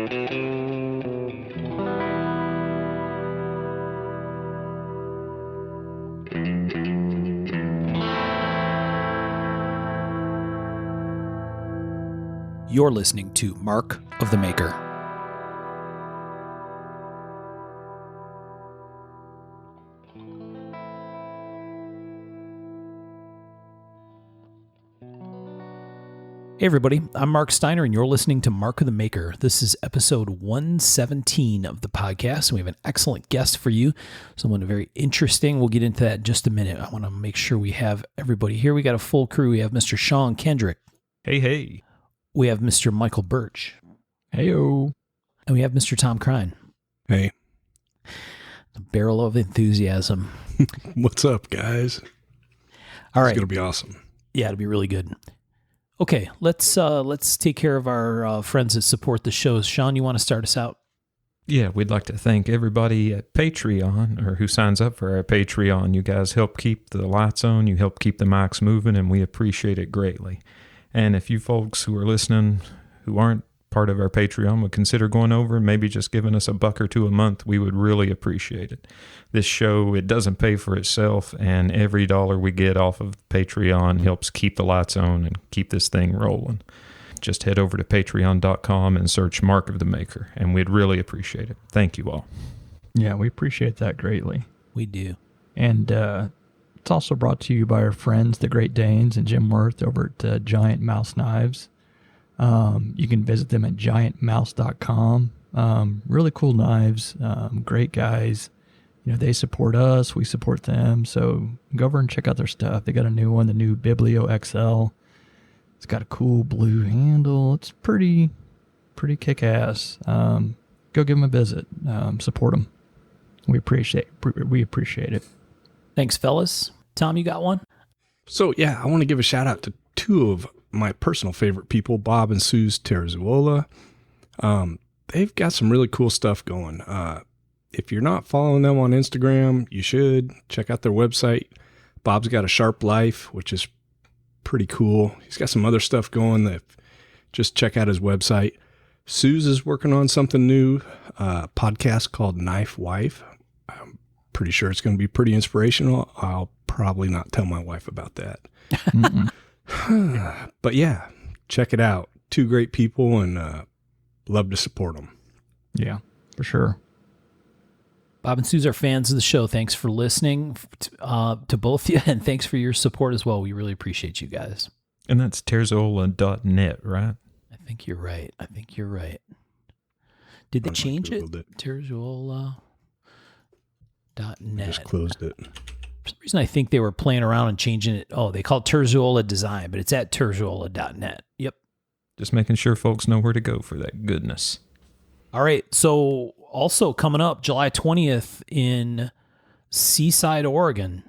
You're listening to Mark of the Maker. Hey everybody, I'm Mark Steiner and you're listening to Mark of the Maker. This is episode 117 of the podcast and we have an excellent guest for you, someone very interesting. We'll get into that in just a minute. I want to make sure we have everybody here. We got a full crew. We have Mr. Sean Kendrick. Hey. We have Mr. Michael Birch. Heyo. And we have Mr. Tom Krein. Hey. A barrel of enthusiasm. What's up, guys? All right. It's going to be awesome. Yeah, it'll be really good. Okay, let's take care of our friends that support the shows. Sean, you want to start us out? Yeah, we'd like to thank everybody at Patreon or who signs up for our Patreon. You guys help keep the lights on. You help keep the mics moving, and we appreciate it greatly. And if you folks who are listening who aren't part of our Patreon would consider going over and maybe just giving us $1 or $2 a month, we would really appreciate it. This show, it doesn't pay for itself, and every dollar we get off of Patreon helps keep the lights on and keep this thing rolling. Just head over to patreon.com and search Mark of the Maker, and we'd really appreciate it. Thank you all. Yeah, we appreciate that greatly. We do. And it's also brought to you by our friends, the Great Danes and Jim Worth over at Giant Mouse Knives. You can visit them at giantmouse.com. Really cool knives, great guys. You know, they support us, we support them. So go over and check out their stuff. They got a new one, the new Biblio XL. It's got a cool blue handle. It's pretty kick-ass. Go give them a visit. Support them. We appreciate it. Thanks, fellas. Tom, you got one? So, yeah, I want to give a shout out to two of my personal favorite people, Bob and Suze Terzuola. They've got some really cool stuff going. If you're not following them on Instagram, you should check out their website. Bob's got a Sharp Life, which is pretty cool. He's got some other stuff going that just check out his website. Suze is working on something new, a podcast called Knife Wife. I'm pretty sure it's going to be pretty inspirational. I'll probably not tell my wife about that. But yeah, check it out. Two great people and love to support them. Yeah, for sure. Bob and Suze are fans of the show. Thanks for listening to both of you, and thanks for your support as well. We really appreciate you guys. And that's terzola.net, right? I think you're right. Did they change it? Terzola.net. I just closed it. For some reason, I think they were playing around and changing it. Oh, they call it Terzola Design, but it's at terzola.net. Yep. Just making sure folks know where to go for that goodness. All right. So also coming up July 20th in Seaside, Oregon,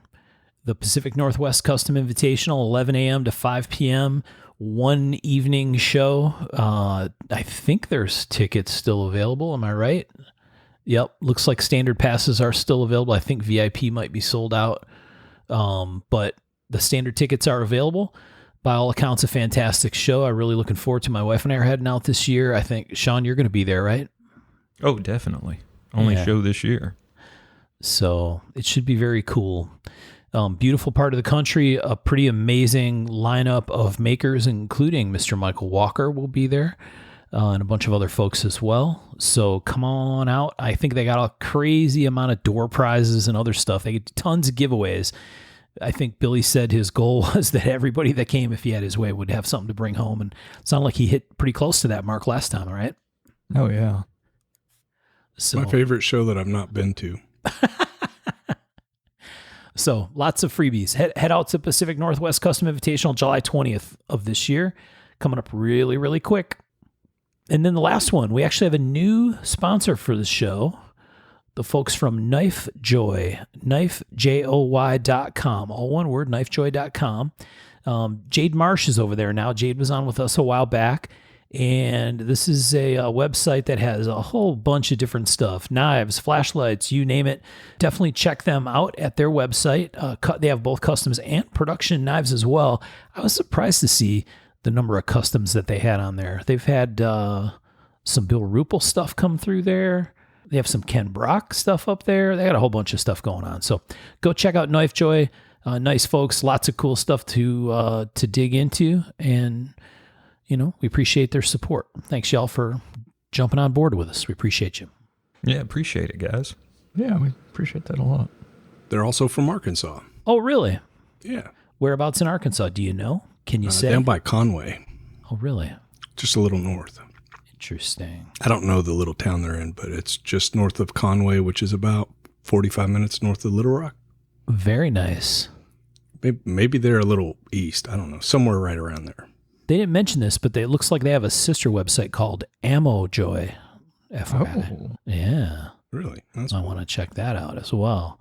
the Pacific Northwest Custom Invitational, 11 a.m. to 5 p.m., one evening show. I think there's tickets still available. Am I right? Yep. Looks like standard passes are still available. I think VIP might be sold out. But the standard tickets are available. By all accounts, a fantastic show. I'm really looking forward to. My wife and I are heading out this year. I think, Sean, you're going to be there, right? Oh, definitely. Only show this year. So it should be very cool. Beautiful part of the country, a pretty amazing lineup of makers, including Mr. Michael Walker will be there, and a bunch of other folks as well. So come on out. I think they got a crazy amount of door prizes and other stuff. They get tons of giveaways. I think Billy said his goal was that everybody that came, if he had his way, would have something to bring home. And it sounded like he hit pretty close to that mark last time, all right? Oh, yeah. So, my favorite show that I've not been to. So lots of freebies. Head out to Pacific Northwest Custom Invitational July 20th of this year. Coming up really, really quick. And then the last one, we actually have a new sponsor for the show. The folks from Knife Joy, knifejoy.com. All one word, knifejoy.com. Jade Marsh is over there now. Jade was on with us a while back. And this is a website that has a whole bunch of different stuff. Knives, flashlights, you name it. Definitely check them out at their website. They have both customs and production knives as well. I was surprised to see the number of customs that they had on there. They've had some Bill Rupel stuff come through there. They have some Ken Brock stuff up there. They got a whole bunch of stuff going on. So go check out Knife Joy. Nice folks, lots of cool stuff to dig into, and we appreciate their support. Thanks, y'all, for jumping on board with us. We appreciate you. Yeah, appreciate it, guys. Yeah, we appreciate that a lot. They're also from Arkansas. Oh, really? Yeah. Whereabouts in Arkansas? Do you know? Can you say? Down by Conway. Oh, really? Just a little north. Interesting. I don't know the little town they're in, but it's just north of Conway, which is about 45 minutes north of Little Rock. Very nice. Maybe they're a little east. I don't know. Somewhere right around there. They didn't mention this, but it looks like they have a sister website called Ammo Joy. FYI. Oh. Yeah. Really? That's I cool. want to check that out as well.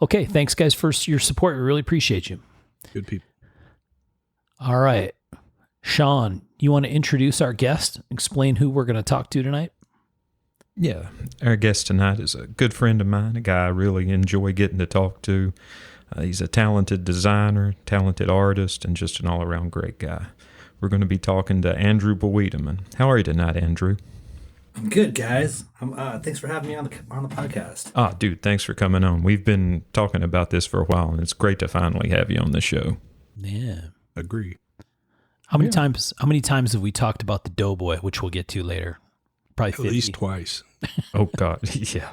Okay. Thanks, guys, for your support. We really appreciate you. Good people. All right. Sean, you want to introduce our guest, explain who we're going to talk to tonight? Yeah, our guest tonight is a good friend of mine, a guy I really enjoy getting to talk to. He's a talented designer, talented artist, and just an all-around great guy. We're going to be talking to Andrew Bawidamann. How are you tonight, Andrew? I'm good, guys. Thanks for having me on the podcast. Ah, dude, thanks for coming on. We've been talking about this for a while, and it's great to finally have you on the show. Yeah. Agree. How many times have we talked about the Doughboy, which we'll get to later? Probably 50. At least twice. Oh, God, yeah.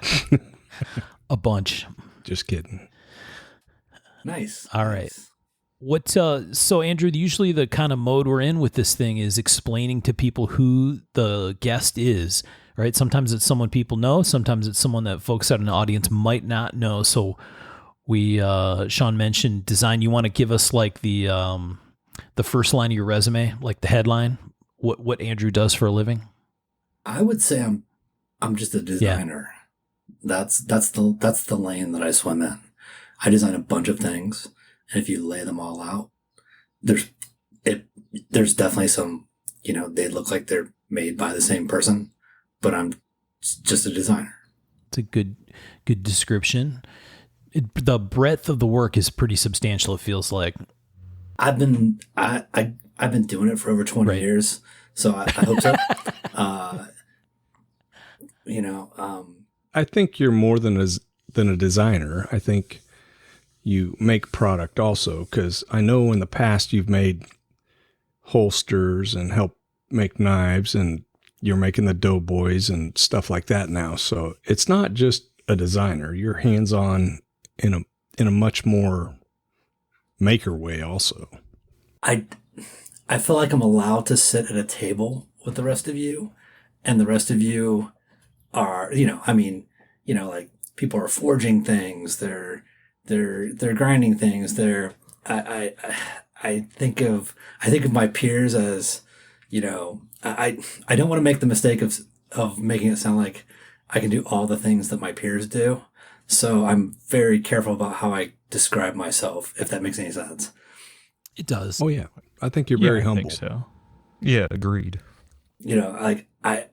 A bunch. Just kidding. Nice. All right. Nice. What? So, Andrew, usually the kind of mode we're in with this thing is explaining to people who the guest is, right? Sometimes it's someone people know. Sometimes it's someone that folks out in the audience might not know. So we, Sean mentioned design. You want to give us like the first line of your resume, like the headline, what Andrew does for a living? I would say I'm just a designer. Yeah. That's the lane that I swim in. I design a bunch of things, and if you lay them all out, there's definitely some, they look like they're made by the same person, but I'm just a designer. It's a good description. The breadth of the work is pretty substantial, it feels like. I've been doing it for over 20 years, so I hope so. I think you're more than a designer. I think you make product also, because I know in the past you've made holsters and helped make knives, and you're making the Doughboys and stuff like that now. So it's not just a designer. You're hands-on in a much more maker way also. I feel like I'm allowed to sit at a table with the rest of you, and the rest of you are, like people are forging things, they're grinding things, I think of my peers as, I don't want to make the mistake of making it sound like I can do all the things that my peers do. So I'm very careful about how I describe myself, if that makes any sense. It does. Oh yeah. I think you're very humble. I think so. Yeah, agreed. Like I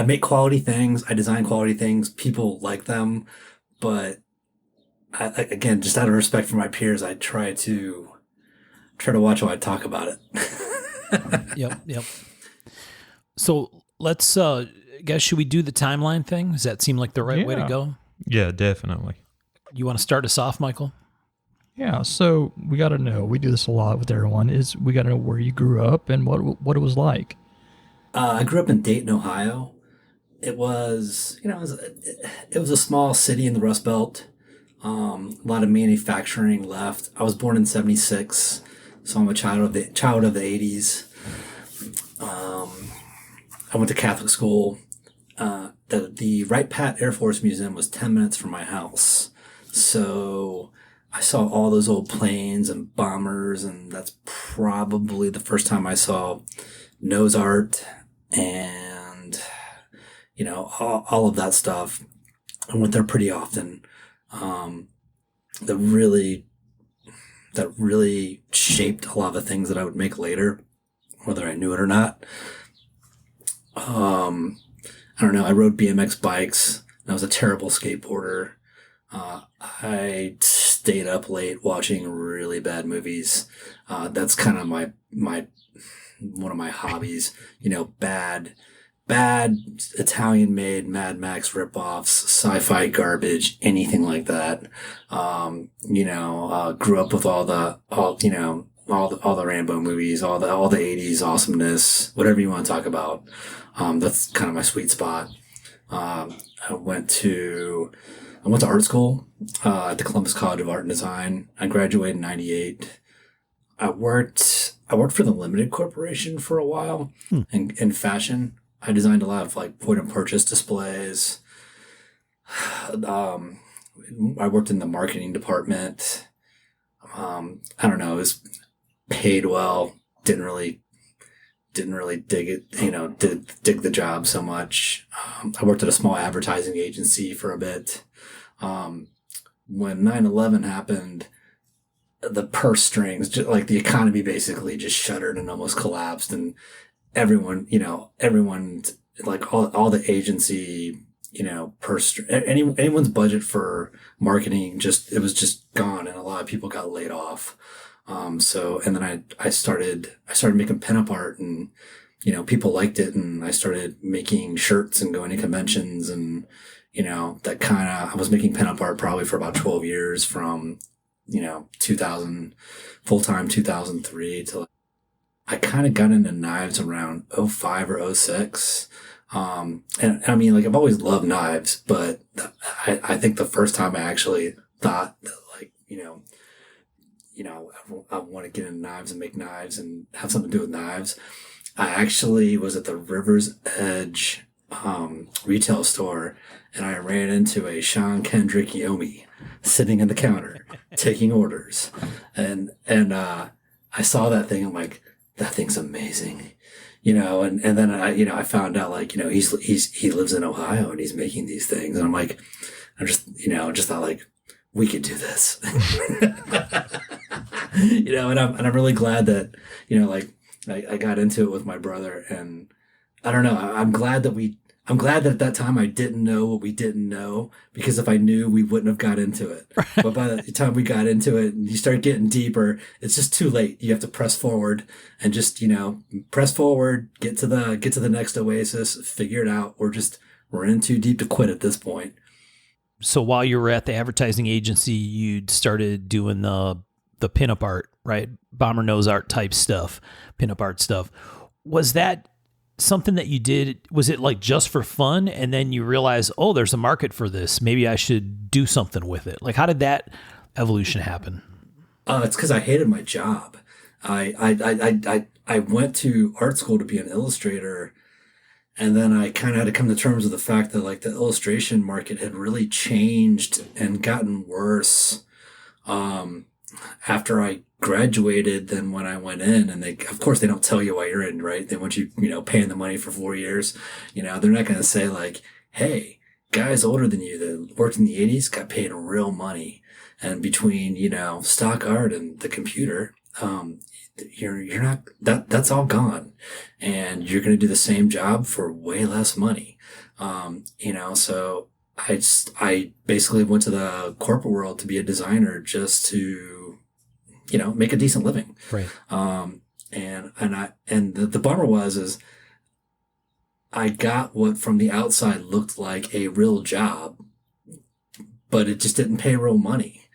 make quality things, I design quality things, people like them, but again, just out of respect for my peers, I try to watch how I talk about it. Yep. So let's, guys, should we do the timeline thing? Does that seem like the right way to go? Yeah, definitely. You want to start us off, Michael? Yeah, so we got to know, we do this a lot with everyone, is we got to know where you grew up and what it was like. I grew up in Dayton, Ohio. It was, it was a small city in the Rust Belt. A lot of manufacturing left. I was born in '76, so I'm a child of the '80s. I went to Catholic school. The Wright Pat Air Force Museum was 10 minutes from my house, so I saw all those old planes and bombers, and that's probably the first time I saw nose art and, all of that stuff. I went there pretty often. That really shaped a lot of the things that I would make later, whether I knew it or not. I don't know. I rode BMX bikes. I was a terrible skateboarder. I stayed up late watching really bad movies. That's kind of my one of my hobbies. Bad bad Italian-made Mad Max ripoffs, sci-fi garbage, anything like that. Grew up with all the Rambo movies, all the 80s awesomeness, whatever you want to talk about. That's kind of my sweet spot. I went to art school, at the Columbus College of Art and Design. I graduated in 98. I worked for the Limited Corporation for a while in fashion. I designed a lot of like point of purchase displays. I worked in the marketing department. I don't know, it was paid well. Didn't really dig it, dig the job so much. I worked at a small advertising agency for a bit. When 9/11 happened, the purse strings, just like the economy basically just shuttered and almost collapsed. And everyone, like all the agency, anyone's budget for marketing, it was just gone. And a lot of people got laid off. And then I started making pinup art, and, people liked it. And I started making shirts and going to conventions, and, I was making pinup art probably for about 12 years from, 2000, full-time 2003 to I kind of got into knives around 05 or 06. And I mean, like, I've always loved knives, but I think the first time I actually thought that, like, I want to get into knives and make knives and have something to do with knives. I actually was at the River's Edge retail store, and I ran into a Sean Kendrick Yomi sitting in the counter taking orders, and I saw that thing. I'm like, that thing's amazing, and then I found out, like, he lives in Ohio and he's making these things, and I'm like, I just thought, like, we could do this. And I'm really glad that, I got into it with my brother, and I don't know, I'm glad that at that time I didn't know what we didn't know, because if I knew, we wouldn't have got into it. But by the time we got into it and you start getting deeper, it's just too late. You have to press forward and just, press forward, get to the next oasis, figure it out. We're in too deep to quit at this point. So while you were at the advertising agency, you'd started doing the pinup art, right? Bomber nose art type stuff, pinup art stuff. Was that something that you did? Was it like just for fun, and then you realize, oh, there's a market for this, maybe I should do something with it? Like, how did that evolution happen? It's because I hated my job. I went to art school to be an illustrator, and then I kind of had to come to terms with the fact that, like, the illustration market had really changed and gotten worse after I graduated than when I went in. And of course, they don't tell you why you're in, right? They want you, paying the money for 4 years. They're not going to say, like, hey, guys older than you that worked in the 80s got paid real money. And between, stock art and the computer, you're not, that's all gone. And you're going to do the same job for way less money. So I basically went to the corporate world to be a designer just to, make a decent living. Right. And the bummer is I got what from the outside looked like a real job, but it just didn't pay real money.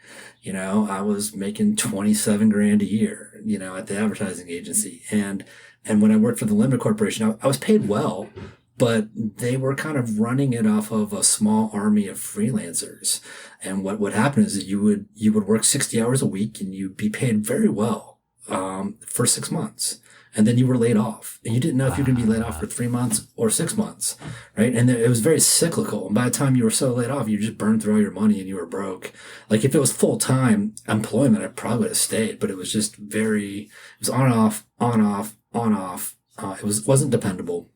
I was making 27 grand a year, at the advertising agency. And when I worked for the Limited Corporation, I was paid well, but they were kind of running it off of a small army of freelancers. And what would happen is that you would work 60 hours a week, and you'd be paid very well, for 6 months. And then you were laid off, and you didn't know if you were going to be laid off for 3 months or 6 months. Right. And it was very cyclical. And by the time you were so laid off, you just burned through all your money and you were broke. Like, if it was full-time employment, I probably would have stayed, but it was just it was on, off, on, off, on, off. It wasn't dependable.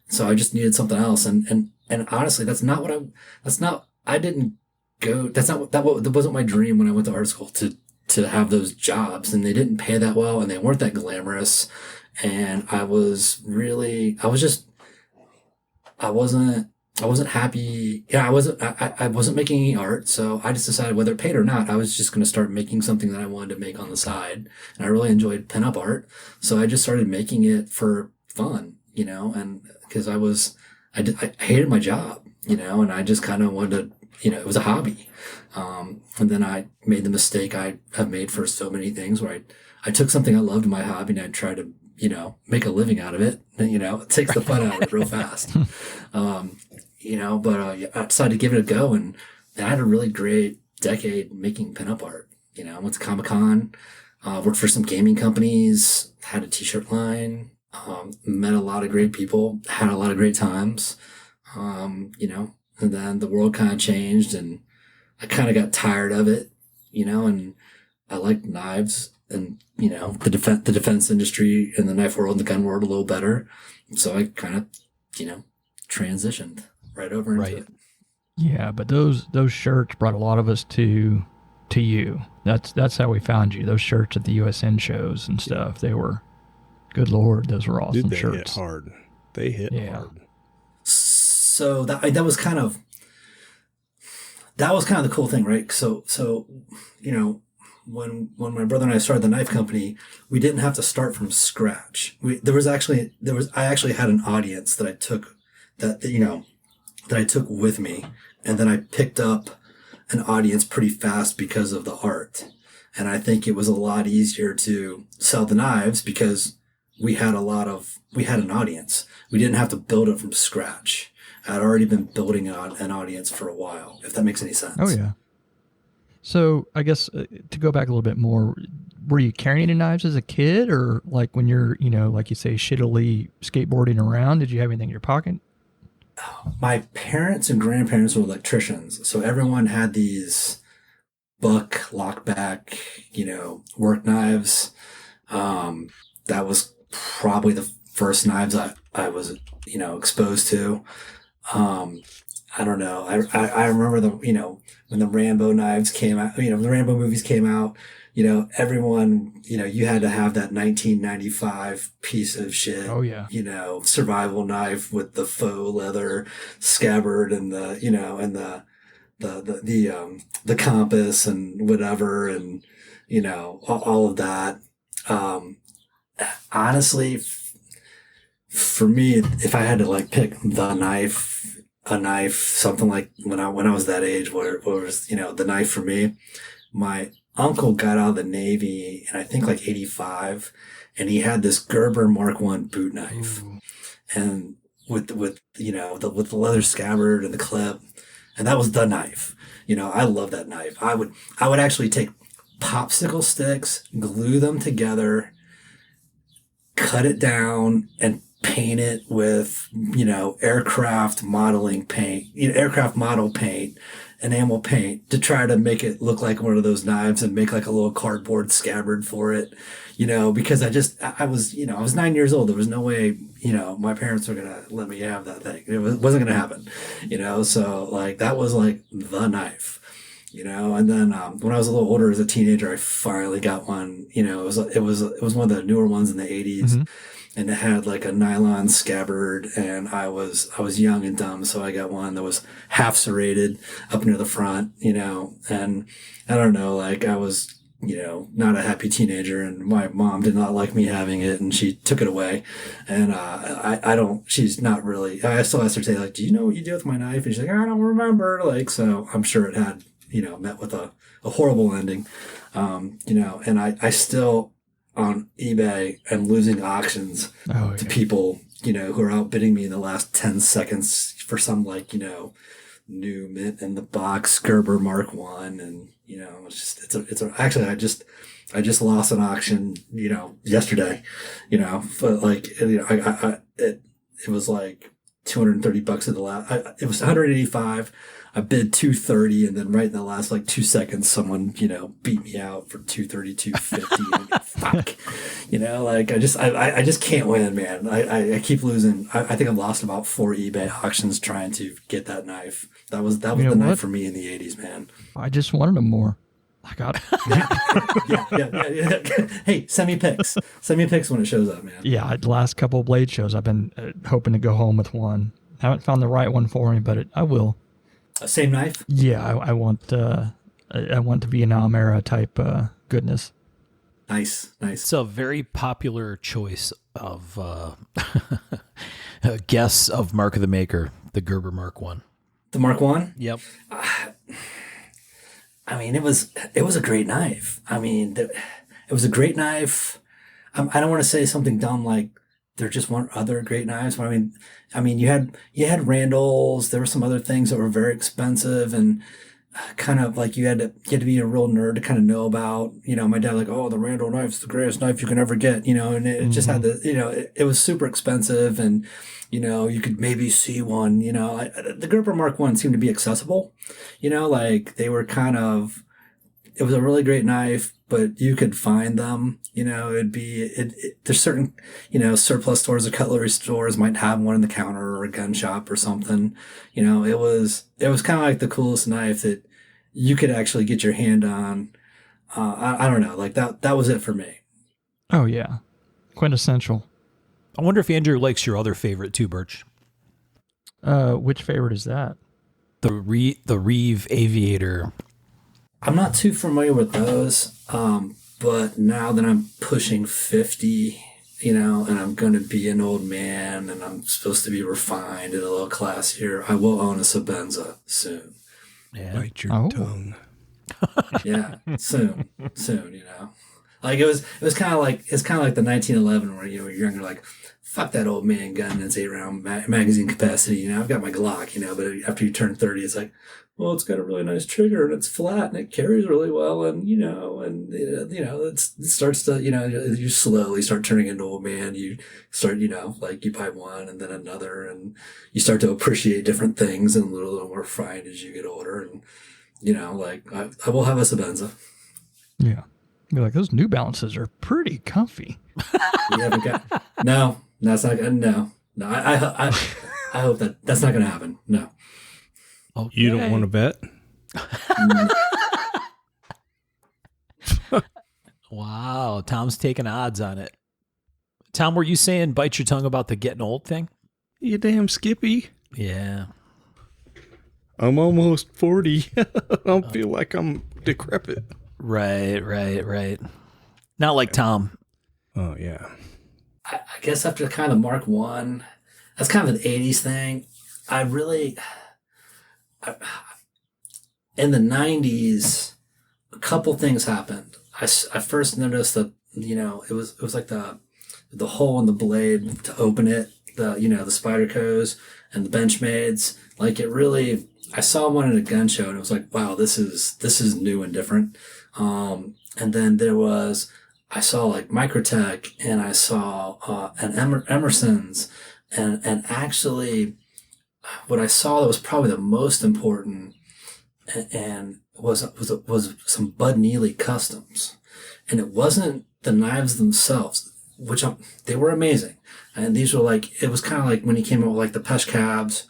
So I just needed something else. And honestly, that wasn't my dream when I went to art school to have those jobs, and they didn't pay that well, and they weren't that glamorous. And I wasn't happy. Yeah, I wasn't making any art. So I just decided, whether it paid or not, I was just going to start making something that I wanted to make on the side. And I really enjoyed pinup art. So I just started making it for fun, and because I hated my job, and I just kind of wanted to, it was a hobby. And then I made the mistake I have made for so many things where I took something I loved in my hobby and I tried to, make a living out of it. And, it takes the fun out of it real fast. But I decided to give it a go, and I had a really great decade making pinup art. I went to Comic-Con, worked for some gaming companies, had a t-shirt line, met a lot of great people, had a lot of great times, and then the world kind of changed and I kind of got tired of it, and I liked knives and, the defense industry and the knife world and the gun world a little better. So I kind of, transitioned right over into it. Yeah, but those shirts brought a lot of us to you. That's how we found you. Those shirts at the USN shows and stuff. They were, good Lord, those were awesome. Dude, they shirts. hit hard. They hit hard. So that was kind of the cool thing, right? So when my brother and I started the knife company, we didn't have to start from scratch. I actually had an audience that I took with me, and then I picked up an audience pretty fast because of the art. And I think it was a lot easier to sell the knives because we had an audience. We didn't have to build it from scratch. I'd already been building an audience for a while, if that makes any sense. Oh, yeah. So I guess to go back a little bit more, were you carrying any knives as a kid, or like when you're, like you say, shittily skateboarding around, did you have anything in your pocket? My parents and grandparents were electricians, so everyone had these buck lockback, work knives. That was probably the first knives I was, exposed to. I don't know. I remember when the Rambo knives came out, the Rambo movies came out, everyone, you had to have that 1995 piece of shit. Oh yeah. Survival knife with the faux leather scabbard and the compass and whatever. And, all of that. Honestly, for me, if I had to pick a knife, something like when I was that age, what was, the knife for me, my uncle got out of the Navy in I think 85, and he had this Gerber Mark I boot knife. Ooh. And with the leather scabbard and the clip, and that was the knife. I love that knife. I would actually take popsicle sticks, glue them together, cut it down, and paint it with, aircraft modeling paint, aircraft model paint, enamel paint, to try to make it look like one of those knives and make a little cardboard scabbard for it, because I was 9 years old. There was no way, my parents were going to let me have that thing. It wasn't going to happen, so that was the knife. And then when I was a little older as a teenager, I finally got one. It was one of the newer ones in the 80s. Mm-hmm. And it had a nylon scabbard, and I was young and dumb, so I got one that was half serrated up near the front, and I don't know, I was, not a happy teenager, and my mom did not like me having it, and she took it away. And she's not really, I still asked her today, do you know what you did with my knife? And she's like, I don't remember. So I'm sure it had, met with a horrible ending, and I still, on eBay, and losing auctions to people, who are outbidding me in the last 10 seconds for some new mint in the box Gerber Mark I. And, actually, I just lost an auction, yesterday, but it was $230 at the last, it was 185. I bid 230, and then right in the last 2 seconds, someone, beat me out for 230, 250. Fuck. I just can't win, man. I keep losing. I think I've lost about 4 eBay auctions trying to get that knife. That was the knife for me in the 80s, man. I just wanted them more. I got it. Yeah. Hey, send me pics. Send me pics when it shows up, man. Yeah, the last couple of blade shows, I've been hoping to go home with one. Haven't found the right one for me, but I will. Same knife? Yeah, I want the Vietnam era type goodness. Nice. It's a very popular choice of guess of Mark of the Maker, the Gerber Mark 1. The Mark 1? Yep. I mean, it was a great knife. I mean, it was a great knife. I don't want to say something dumb like there just weren't other great knives. But I mean, you had Randall's. There were some other things that were very expensive and kind of like you had to be a real nerd to kind of know about. You know, my dad like, oh, the Randall knife's the greatest knife you can ever get. You know, and it just had the, you know, it was super expensive and. You know, you could maybe see one, you know, the Gerber Mark 1 seemed to be accessible, you know, like they were kind of, it was a really great knife, but you could find them, you know, there's certain, you know, surplus stores or cutlery stores might have one in the counter or a gun shop or something. You know, it was kind of like the coolest knife that you could actually get your hand on. I don't know, like that was it for me. Oh, yeah. Quintessential. I wonder if Andrew likes your other favorite too, Birch. Which favorite is that? The Reeve Aviator. I'm not too familiar with those, but now that I'm pushing 50, you know, and I'm going to be an old man and I'm supposed to be refined and a little classier, I will own a Sabenza soon. Yeah. Bite your tongue. Yeah, soon, you know. Like it was kind of like the 1911 where you know you're younger, like fuck that old man gun and it's 8-round magazine capacity. You know, I've got my Glock, you know, but after you turn 30, it's like, well, it's got a really nice trigger and it's flat and it carries really well and you know it starts to, you know, you slowly start turning into old man. You start, you know, like you buy one and then another and you start to appreciate different things and a little more refined as you get older and you know, like I will have a Sabenza. Yeah. Be like, those New Balances are pretty comfy. You haven't got no. That's not no. I hope that's not going to happen. No. Okay. You don't want to bet? Wow, Tom's taking odds on it. Tom, were you saying bite your tongue about the getting old thing? You damn Skippy. Yeah. I'm almost 40. I don't feel like I'm decrepit. Right. Not like Tom. Oh, yeah. I guess after kind of Mark 1, that's kind of an 80s thing. In the 90s, a couple things happened. I first noticed that, you know, it was like the hole in the blade to open it, the Spydercos and the Benchmades. Like it really, I saw one at a gun show and it was like, wow, this is new and different. And then I saw like Microtech and I saw an Emerson's and actually what I saw that was probably the most important and was some Bud Neely customs. And it wasn't the knives themselves, which they were amazing. And these were like, it was kind of like when he came out with like the Pesh cabs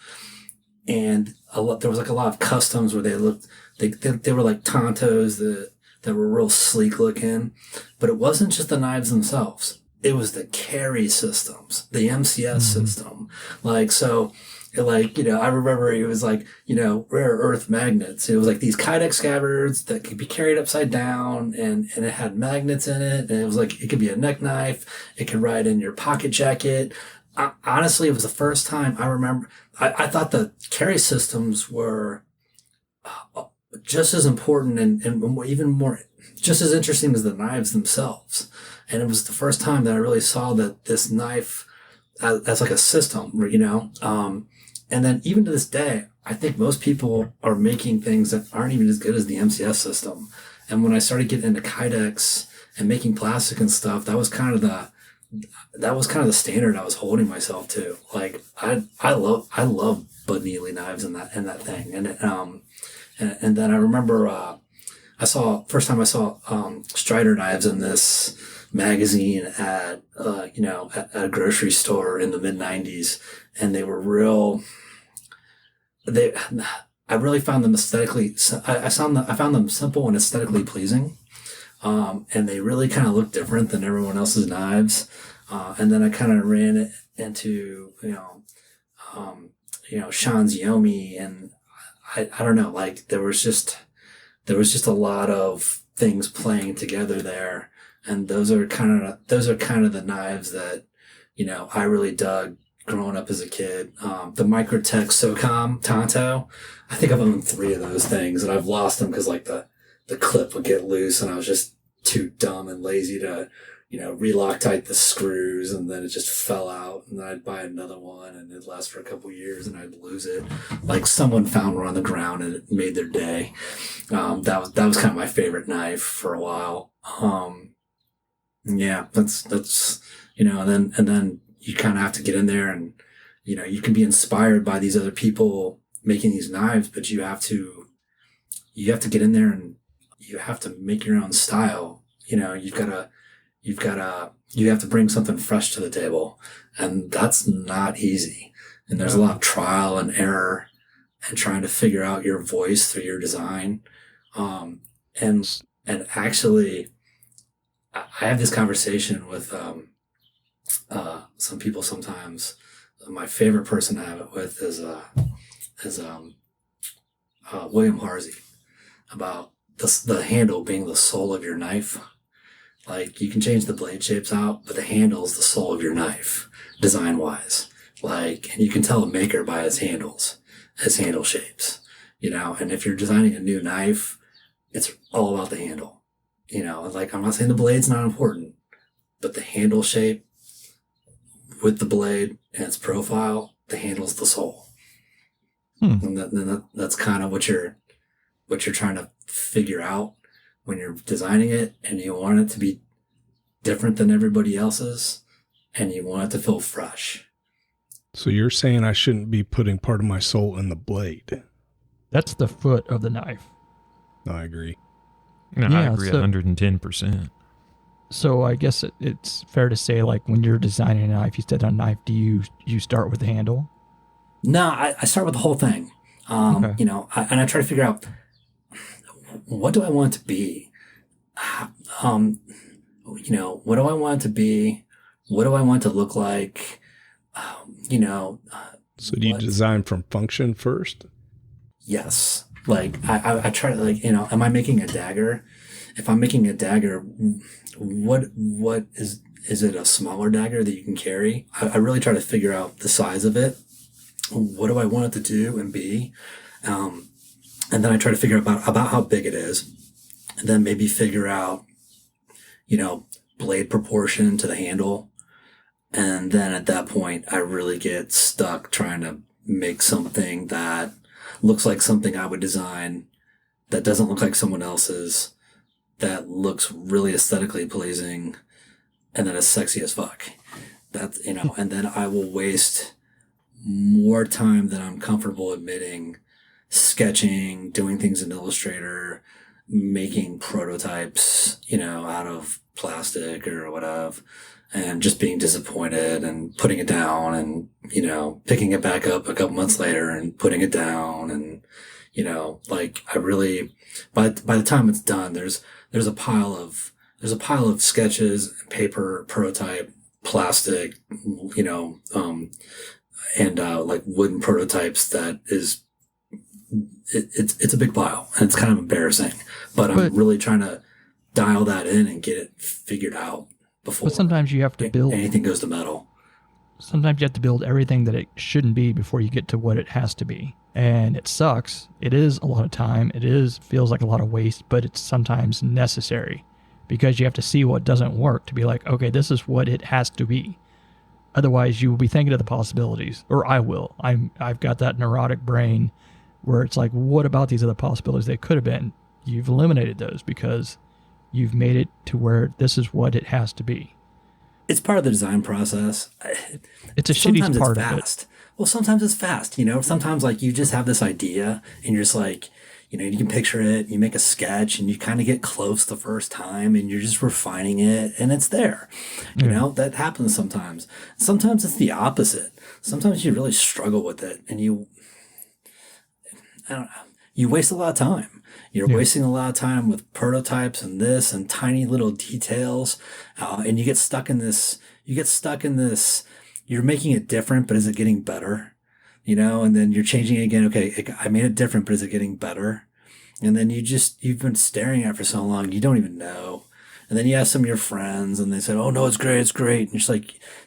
and there was like a lot of customs where they were like Tontos that were real sleek looking, but it wasn't just the knives themselves. It was the carry systems, the MCS system. Like, so, like, you know, I remember it was like, you know, rare earth magnets. It was like these Kydex scabbards that could be carried upside down and it had magnets in it. And it was like, it could be a neck knife. It could ride in your pocket jacket. Honestly, it was the first time I remember, I thought the carry systems were just as important and even more, just as interesting as the knives themselves. And it was the first time that I really saw that this knife as like a system, you know. And then even to this day, I think most people are making things that aren't even as good as the MCS system. And when I started getting into Kydex and making plastic and stuff, that was kind of the standard I was holding myself to. Like I love Bud Neely knives and that thing. And then I remember first time I saw Strider knives in this magazine at a grocery store in the mid 90s, and they were I really found them aesthetically. I found them simple and aesthetically pleasing, and they really kind of looked different than everyone else's knives. And then I kind of ran it into Sean's Yomi, and I don't know, like there was just a lot of things playing together there, and those are kind of the knives that I really dug growing up as a kid. The Microtech SOCOM Tonto, I think I've owned 3 of those things, and I've lost them because like the clip would get loose, and I was just too dumb and lazy to, Reloctite the screws, and then it just fell out, and then I'd buy another one, and it'd last for a couple years, and I'd lose it. Like someone found one on the ground, and it made their day. That was kind of my favorite knife for a while. Yeah, that's and then you kind of have to get in there, and you can be inspired by these other people making these knives, but you have to get in there, and you have to make your own style. You have to bring something fresh to the table, and that's not easy. And there's a lot of trial and error and trying to figure out your voice through your design. And actually I have this conversation with, some people sometimes. My favorite person to have it with is William Harsey, about the handle being the soul of your knife. Like, you can change the blade shapes out, but the handle is the soul of your knife, design wise. Like, and you can tell a maker by his handles, his handle shapes, and if you're designing a new knife, it's all about the handle, like, I'm not saying the blade's not important, but the handle shape with the blade and its profile, the handle's the soul. And that's kind of what you're trying to figure out when you're designing it, and you want it to be different than everybody else's, and you want it to feel fresh. So you're saying I shouldn't be putting part of my soul in the blade? That's the foot of the knife. No, I agree. No, I agree 110%. So I guess it's fair to say, like, when you're designing a knife, you set on a knife, do you start with the handle? No, I start with the whole thing. Okay. And I try to figure out, what do I want it to be? What do I want it to be? What do I want it to look like? So do you design from function first? Yes. Like, I try to, like, am I making a dagger? If I'm making a dagger, what is it, a smaller dagger that you can carry? I really try to figure out the size of it. What do I want it to do and be? And then I try to figure out about how big it is, and then maybe figure out, blade proportion to the handle. And then at that point, I really get stuck trying to make something that looks like something I would design, that doesn't look like someone else's, that looks really aesthetically pleasing, and that is sexy as fuck. That's, and then I will waste more time than I'm comfortable admitting sketching, doing things in Illustrator, making prototypes, out of plastic or whatever, and just being disappointed and putting it down, and, picking it back up a couple months later and putting it down. And, like, I really, by the time it's done, there's a pile of sketches, paper, prototype, plastic, and like wooden prototypes that is, it's a big pile, and it's kind of embarrassing, but I'm really trying to dial that in and get it figured out before. But sometimes you have to build anything goes to metal. Sometimes you have to build everything that it shouldn't be before you get to what it has to be. And it sucks. It is a lot of time. Feels like a lot of waste, but it's sometimes necessary, because you have to see what doesn't work to be like, okay, this is what it has to be. Otherwise, you will be thinking of the possibilities, or I will. I've got that neurotic brain where it's like, what about these other possibilities they could have been? You've eliminated those because you've made it to where this is what it has to be. It's part of the design process. It's a shitty part of it. Well, sometimes it's fast, sometimes, like, you just have this idea and you're just like, you can picture it, you make a sketch, and you kind of get close the first time, and you're just refining it, and it's there. That happens sometimes. Sometimes it's the opposite. Sometimes you really struggle with it, and you waste a lot of time. You're wasting a lot of time with prototypes and this and tiny little details, and you get stuck in this. You're making it different, but is it getting better? And then you're changing it again. Okay, I made it different, but is it getting better? And then you've been staring at it for so long, you don't even know. And then you ask some of your friends and they said, oh no, it's great. It's great. And it's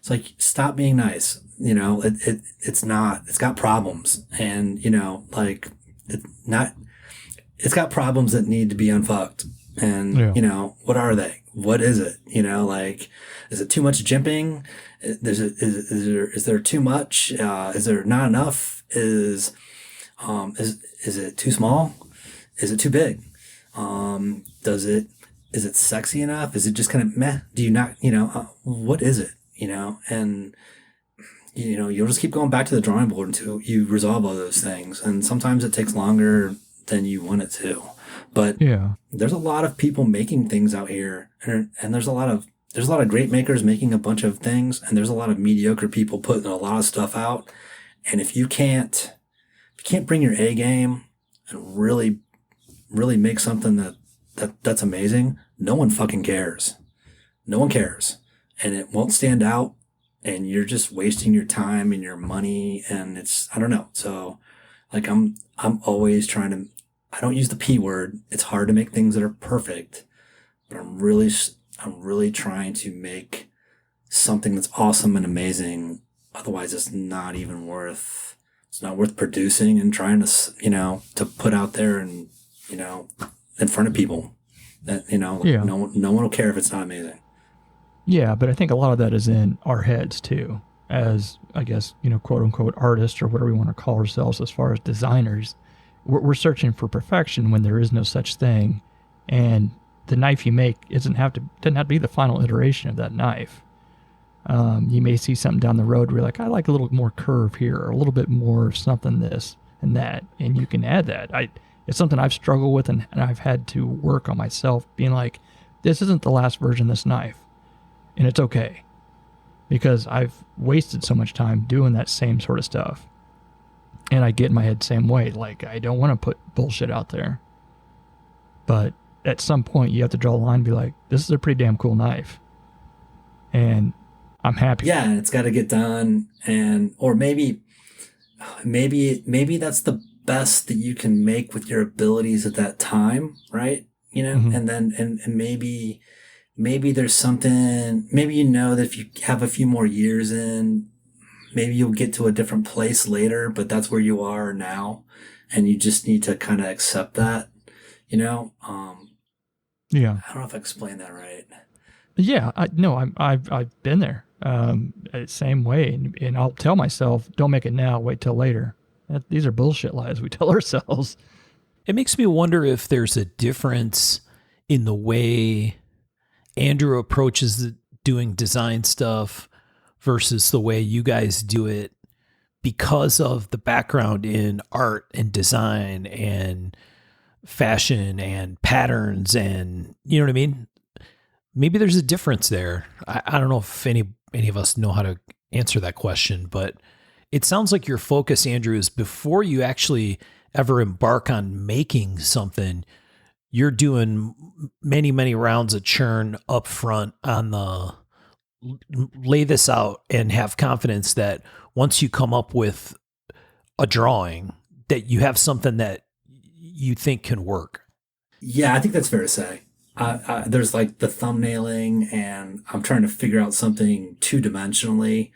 like, stop being nice. You know, it's not, it's got problems and, you know, like it's got problems that need to be unfucked. And, you know, what are they? What is it? You know, like, is it too much jimping? Is there too much? Is there not enough? Is it too small? Is it too big? Is it sexy enough? Is it just kind of meh? Do you not, you know, what is it? You know, and, you know, you'll just keep going back to the drawing board until you resolve all those things. And sometimes it takes longer than you want it to. But there's a lot of people making things out here, and there's a lot of great makers making a bunch of things, and there's a lot of mediocre people putting a lot of stuff out. And if you can't bring your A game and really make something that's amazing, no one fucking cares. No one cares, and it won't stand out, and you're just wasting your time and your money, and I don't know. So, like, I'm always trying to. I don't use the P word. It's hard to make things that are perfect, but I'm really trying to make something that's awesome and amazing. Otherwise, it's not worth producing and trying to, you know, to put out there and, you know, in front of people that, you know, no one will care if it's not amazing. Yeah. But I think a lot of that is in our heads too, as I guess, you know, quote unquote artists or whatever we want to call ourselves as far as designers. We're searching for perfection when there is no such thing, and the knife you make doesn't have to be the final iteration of that knife. You may see something down the road where you're like, I like a little more curve here, or a little bit more something this and that, and you can add that. It's something I've struggled with, and I've had to work on myself, being like, this isn't the last version of this knife, and it's okay, because I've wasted so much time doing that same sort of stuff. And I get in my head same way. Like, I don't want to put bullshit out there. But at some point, you have to draw a line and be like, this is a pretty damn cool knife. And I'm happy. Yeah, and it's got to get done. Or maybe that's the best that you can make with your abilities at that time, right? You know, and then, and maybe there's something, maybe, you know, that if you have a few more years in, maybe you'll get to a different place later, but that's where you are now. And you just need to kind of accept that, you know? Yeah. I don't know if I explained that right. Yeah. I've been there, same way. And I'll tell myself, don't make it now, wait till later. These are bullshit lies we tell ourselves. It makes me wonder if there's a difference in the way Andrew approaches doing design stuff versus the way you guys do it, because of the background in art and design and fashion and patterns, and you know what I mean? Maybe there's a difference there. I don't know if any of us know how to answer that question, but it sounds like your focus, Andrew, is before you actually ever embark on making something, you're doing many, many rounds of churn up front on the lay this out and have confidence that once you come up with a drawing, that you have something that you think can work. Yeah, I think that's fair to say. There's like the thumbnailing, and I'm trying to figure out something two-dimensionally.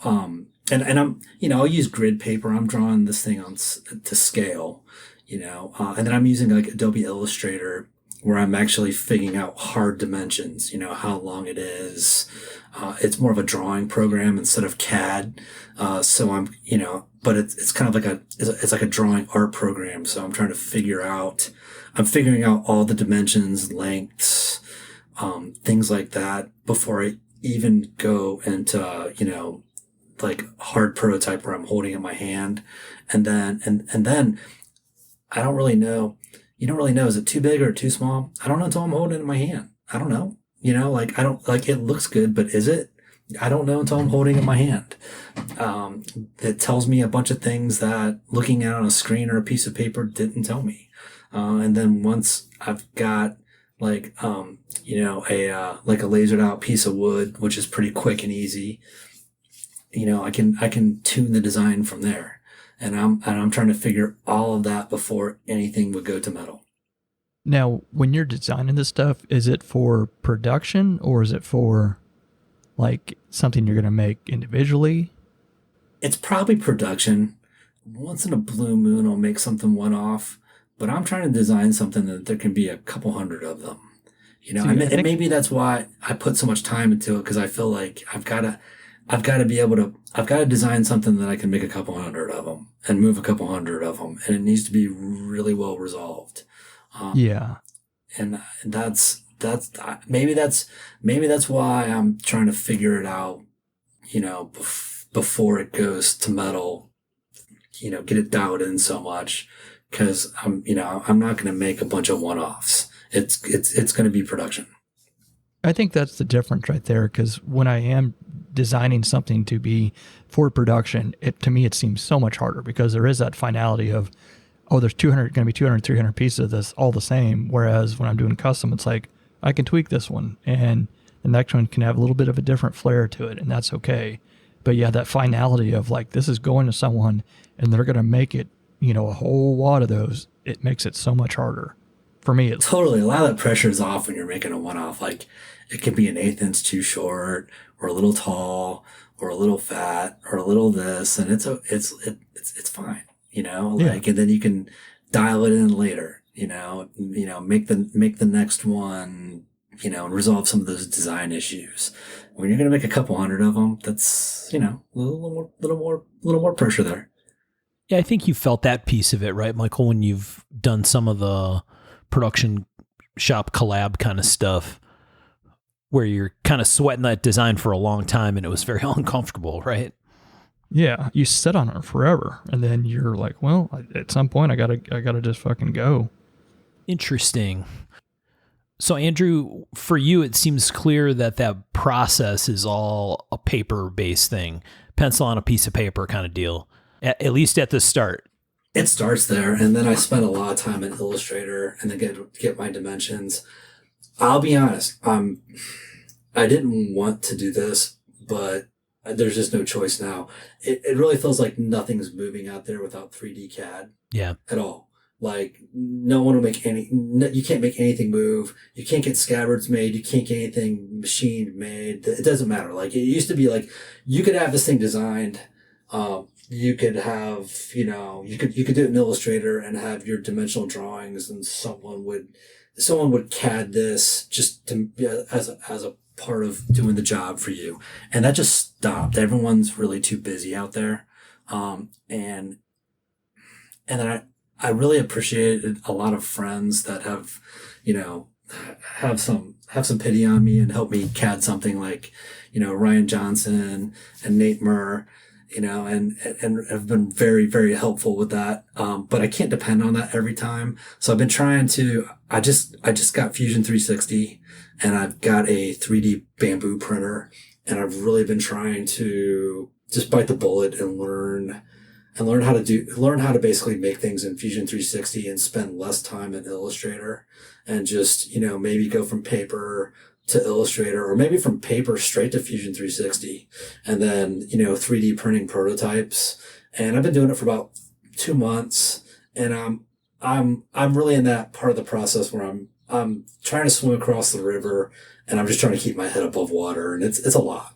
And I'm, you know, I'll use grid paper. I'm drawing this thing to scale, you know, and then I'm using like Adobe Illustrator, where I'm actually figuring out hard dimensions, you know, how long it is. It's more of a drawing program instead of CAD. So I'm, you know, but it's kind of like it's like a drawing art program. So I'm trying to figuring out all the dimensions, lengths, things like that before I even go into, you know, like hard prototype where I'm holding in my hand. And then I don't really know. You don't really know. Is it too big or too small? I don't know until I'm holding it in my hand. I don't know. You know, like, I don't, like, it looks good, but is it? I don't know until I'm holding it in my hand. It tells me a bunch of things that looking at it on a screen or a piece of paper didn't tell me. And then once I've got like, you know, like a lasered out piece of wood, which is pretty quick and easy, you know, I can tune the design from there. And I'm trying to figure all of that before anything would go to metal. Now, when you're designing this stuff, is it for production or is it for like something you're going to make individually? It's probably production. Once in a blue moon, I'll make something one off, but I'm trying to design something that there can be a couple hundred of them. See, And maybe that's why I put so much time into it, because I feel like I've got to be able to, I've got to design something that I can make a couple hundred of them and move a couple hundred of them, and it needs to be really well resolved. Yeah. And maybe that's why I'm trying to figure it out, before it goes to metal, get it dialed in so much, because I'm not going to make a bunch of one-offs. It's going to be production. I think that's the difference right there, because when I am designing something to be for production, to me it seems so much harder, because there is that finality of, oh, there's 300 pieces of this all the same. Whereas when I'm doing custom, it's like, I can tweak this one and the next one can have a little bit of a different flair to it, and that's okay. But yeah, that finality of like, this is going to someone and they're going to make it, a whole lot of those, it makes it so much harder for me. Totally. A lot of that pressure is off when you're making a one-off. Like, it could be an eighth inch too short, or a little tall, or a little fat, or a little this, and it's fine, and then you can dial it in later, make the next one, and resolve some of those design issues. When you're going to make a couple hundred of them, that's, a little more pressure there. Yeah, I think you felt that piece of it, right, Michael, when you've done some of the production shop collab kind of stuff, where you're kind of sweating that design for a long time and it was very uncomfortable, right? Yeah, you sit on it forever, and then you're like, well, at some point I gotta just fucking go. Interesting. So Andrew, for you, it seems clear that process is all a paper-based thing, pencil on a piece of paper kind of deal, at least at the start. It starts there, and then I spend a lot of time in Illustrator and then get my dimensions. I'll be honest, I didn't want to do this, but there's just no choice now. It really feels like nothing's moving out there without 3D CAD. Yeah. At all. Like, no one will you can't make anything move. You can't get scabbards made. You can't get anything machined made. It doesn't matter. Like, it used to be like, you could have this thing designed. You could have, you could do it in Illustrator and have your dimensional drawings, and someone would CAD this just to, as a part of doing the job for you. And that just stopped. Everyone's really too busy out there. And then I really appreciated a lot of friends that have, have some pity on me and help me CAD something, like, Ryan Johnson and Nate Murr, and have been very, very helpful with that. But I can't depend on that every time. So I've been trying to, I just got Fusion 360, and I've got a 3D bamboo printer, and I've really been trying to just bite the bullet and learn how to basically make things in Fusion 360 and spend less time in Illustrator, and just, maybe go from paper to Illustrator, or maybe from paper straight to Fusion 360, and then, 3D printing prototypes. And I've been doing it for about 2 months, and I'm really in that part of the process where I'm trying to swim across the river, and I'm just trying to keep my head above water, and it's a lot.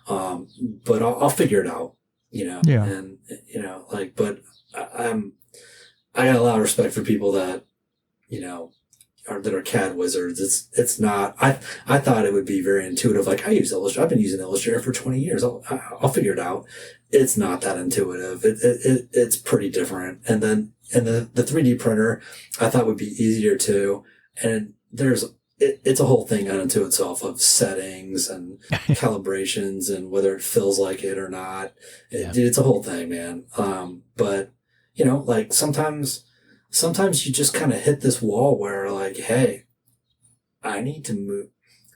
But I'll figure it out, Yeah. and, but I got a lot of respect for people that, that are CAD wizards. It's not, I thought it would be very intuitive. Like, I use Illustrator. I've been using Illustrator for 20 years. I'll figure it out. It's not that intuitive. It's pretty different. And then, the 3D printer I thought would be easier too. And it's a whole thing unto itself of settings and calibrations and whether it feels like it or not. Dude, it's a whole thing, man. But like, sometimes you just kind of hit this wall where, like, hey, I need to move.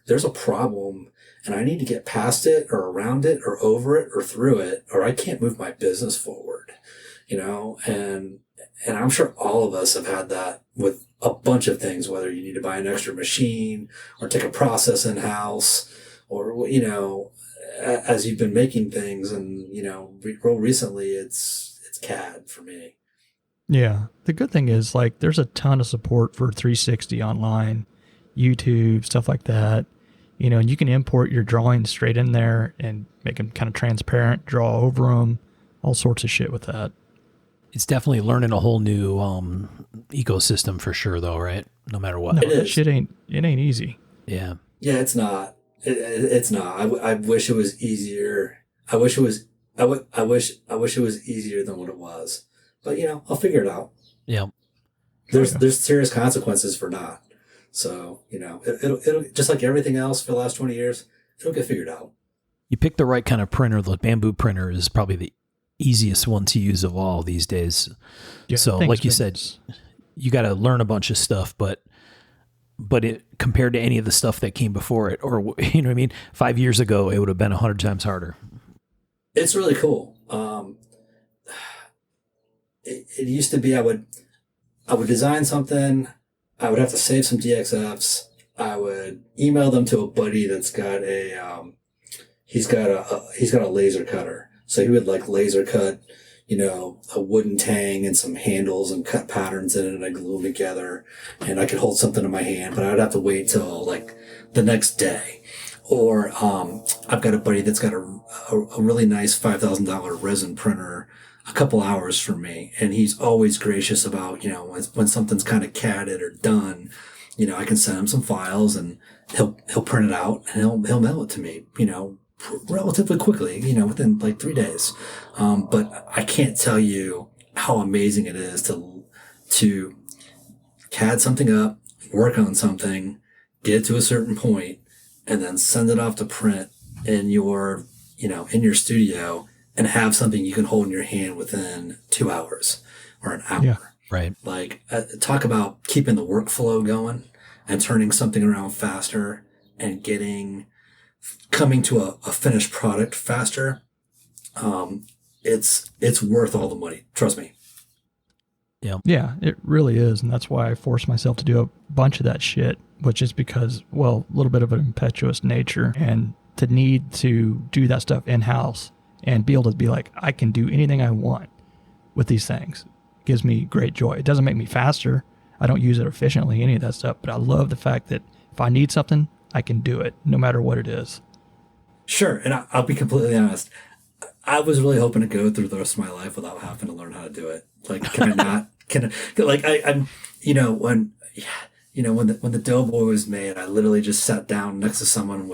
There's a problem, and I need to get past it or around it or over it or through it, or I can't move my business forward, and I'm sure all of us have had that with a bunch of things, whether you need to buy an extra machine or take a process in house, or, as you've been making things, and, real recently it's CAD for me. Yeah. The good thing is, like, there's a ton of support for 360 online, YouTube, stuff like that. You know, and you can import your drawings straight in there and make them kind of transparent, draw over them, all sorts of shit with that. It's definitely learning a whole new ecosystem for sure, though, right? No matter what. No, It that is. shit ain't easy. Yeah. Yeah, it's not. It's not. I wish it was easier. I wish it was. I wish it was easier than what it was. But I'll figure it out. Yeah. There's serious consequences for not. So it'll just like everything else for the last 20 years, it'll get figured out. You pick the right kind of printer. The bamboo printer is probably the easiest one to use of all these days. Yeah, So, thanks, like you Vince. said, you got to learn a bunch of stuff, but it compared to any of the stuff that came before it, or you know what I mean, 5 years ago, it would have been 100 times harder. It's really cool. It used to be I would design something. I would have to save some DXFs. I would email them to a buddy that's got he's got a laser cutter. So he would like laser cut, a wooden tang and some handles and cut patterns in it, and I glue them together, and I could hold something in my hand, but I would have to wait till like the next day. Or I've got a buddy that's got a really nice $5,000 resin printer, a couple hours for me, and he's always gracious about when something's kind of catted or done, I can send him some files and he'll print it out and he'll mail it to me, relatively quickly, within like 3 days. But I can't tell you how amazing it is to CAD something up, work on something, get it to a certain point, and then send it off to print in your studio and have something you can hold in your hand within 2 hours or an hour. Yeah. Right. Like, talk about keeping the workflow going and turning something around faster and coming to a finished product faster. It's worth all the money. Trust me. Yeah, it really is. And that's why I forced myself to do a bunch of that shit, which is because, well, a little bit of an impetuous nature, and to need to do that stuff in-house and be able to be like, I can do anything I want with these things gives me great joy. It doesn't make me faster. I don't use it efficiently, any of that stuff, but I love the fact that if I need something, I can do it no matter what it is. Sure. And I'll be completely honest. I was really hoping to go through the rest of my life without having to learn how to do it. Like, can I not? I'm when the Doughboy was made, I literally just sat down next to someone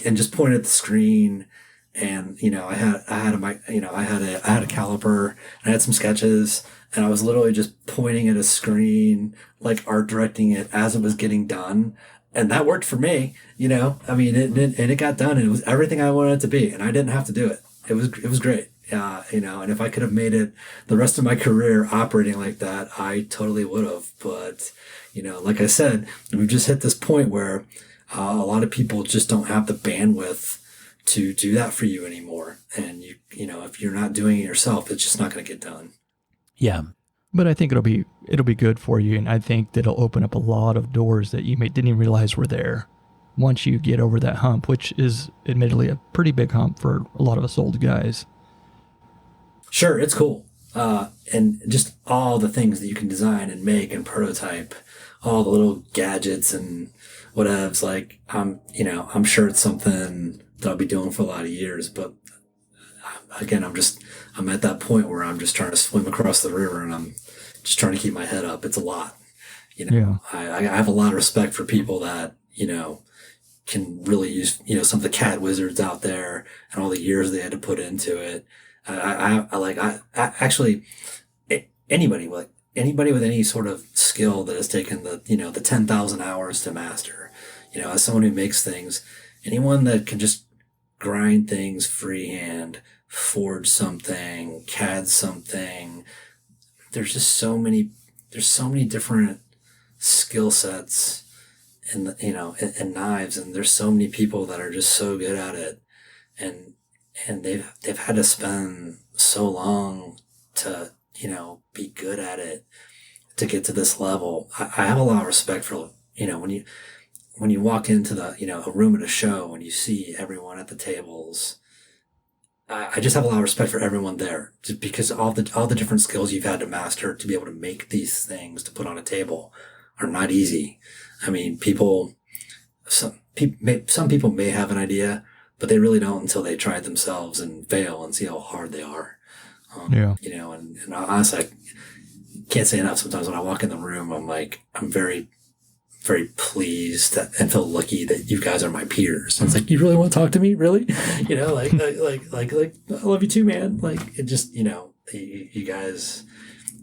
and just pointed at the screen, and I had a caliper, and I had some sketches, and I was literally just pointing at a screen, like art directing it as it was getting done. And that worked for me, it got done, and it was everything I wanted it to be, and I didn't have to do it. It was great. And if I could have made it the rest of my career operating like that, I totally would have. But, like I said, we've just hit this point where a lot of people just don't have the bandwidth to do that for you anymore. And if you're not doing it yourself, it's just not going to get done. Yeah. But I think it'll be good for you, and I think that it'll open up a lot of doors that you didn't even realize were there once you get over that hump, which is admittedly a pretty big hump for a lot of us old guys. Sure, it's cool. And just all the things that you can design and make and prototype, all the little gadgets and whatevs. Like, I'm sure it's something that I'll be doing for a lot of years, but again, I'm at that point where I'm just trying to swim across the river, and I'm just trying to keep my head up. It's a lot, Yeah. I have a lot of respect for people that, can really use, some of the CAD wizards out there and all the years they had to put into it. Actually, anybody with any sort of skill that has taken the 10,000 hours to master, as someone who makes things, anyone that can just grind things freehand, forge something, CAD something, there's so many different skill sets and knives, and there's so many people that are just so good at it, and they've had to spend so long to be good at it to get to this level. I have a lot of respect for when you walk into a room at a show and you see everyone at the tables, I just have a lot of respect for everyone there, just because all the different skills you've had to master to be able to make these things to put on a table are not easy. I mean, some people may have an idea, but they really don't until they try it themselves and fail and see how hard they are. Yeah. You know, and honestly, I can't say enough. Sometimes when I walk in the room, I'm very, very pleased and feel lucky that you guys are my peers. And it's like, you really want to talk to me? Really? You know, like, I love you too, man. Like, it just, you know, you guys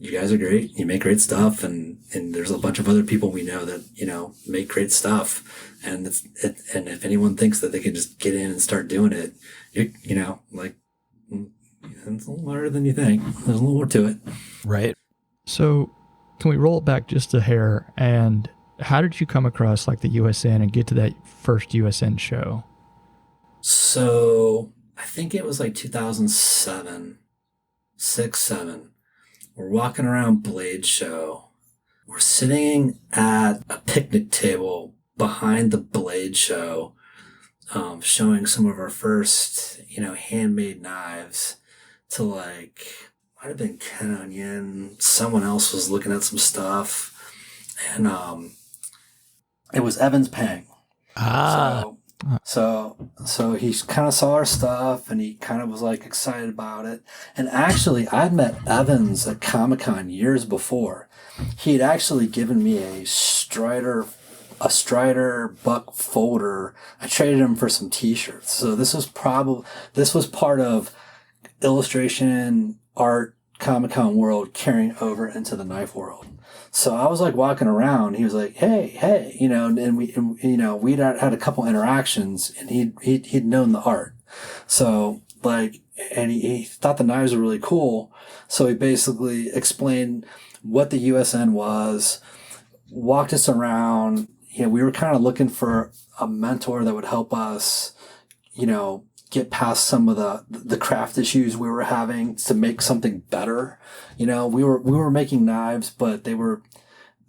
are great. You make great stuff. And there's a bunch of other people we know that, you know, make great stuff. And and if anyone thinks that they can just get in and start doing it, you know, like, it's a little harder than you think. There's a little more to it. Right. So can we roll it back just a hair? And how did you come across like the USN and get to that first USN show? So I think it was like 2007, 6, 7. We're walking around Blade Show. We're sitting at a picnic table behind the Blade Show, showing some of our first, you know, handmade knives to like, might have been Ken Onion. Someone else was looking at some stuff. And it was Evans Pang. So he kind of saw our stuff and he kind of was like excited about it. And actually, I'd met Evans at Comic-Con years before. He had actually given me a Strider buck folder. I traded him for some t-shirts. So this was part of illustration, art, Comic-Con world carrying over into the knife world. So I was like walking around. He was like, "Hey," you know, and we'd had a couple interactions, and he'd known the art. So like, and he thought the knives were really cool. So he basically explained what the USN was, walked us around. You know, we were kind of looking for a mentor that would help us, you know, get past some of the craft issues we were having to make something better. You know, we were making knives, but they were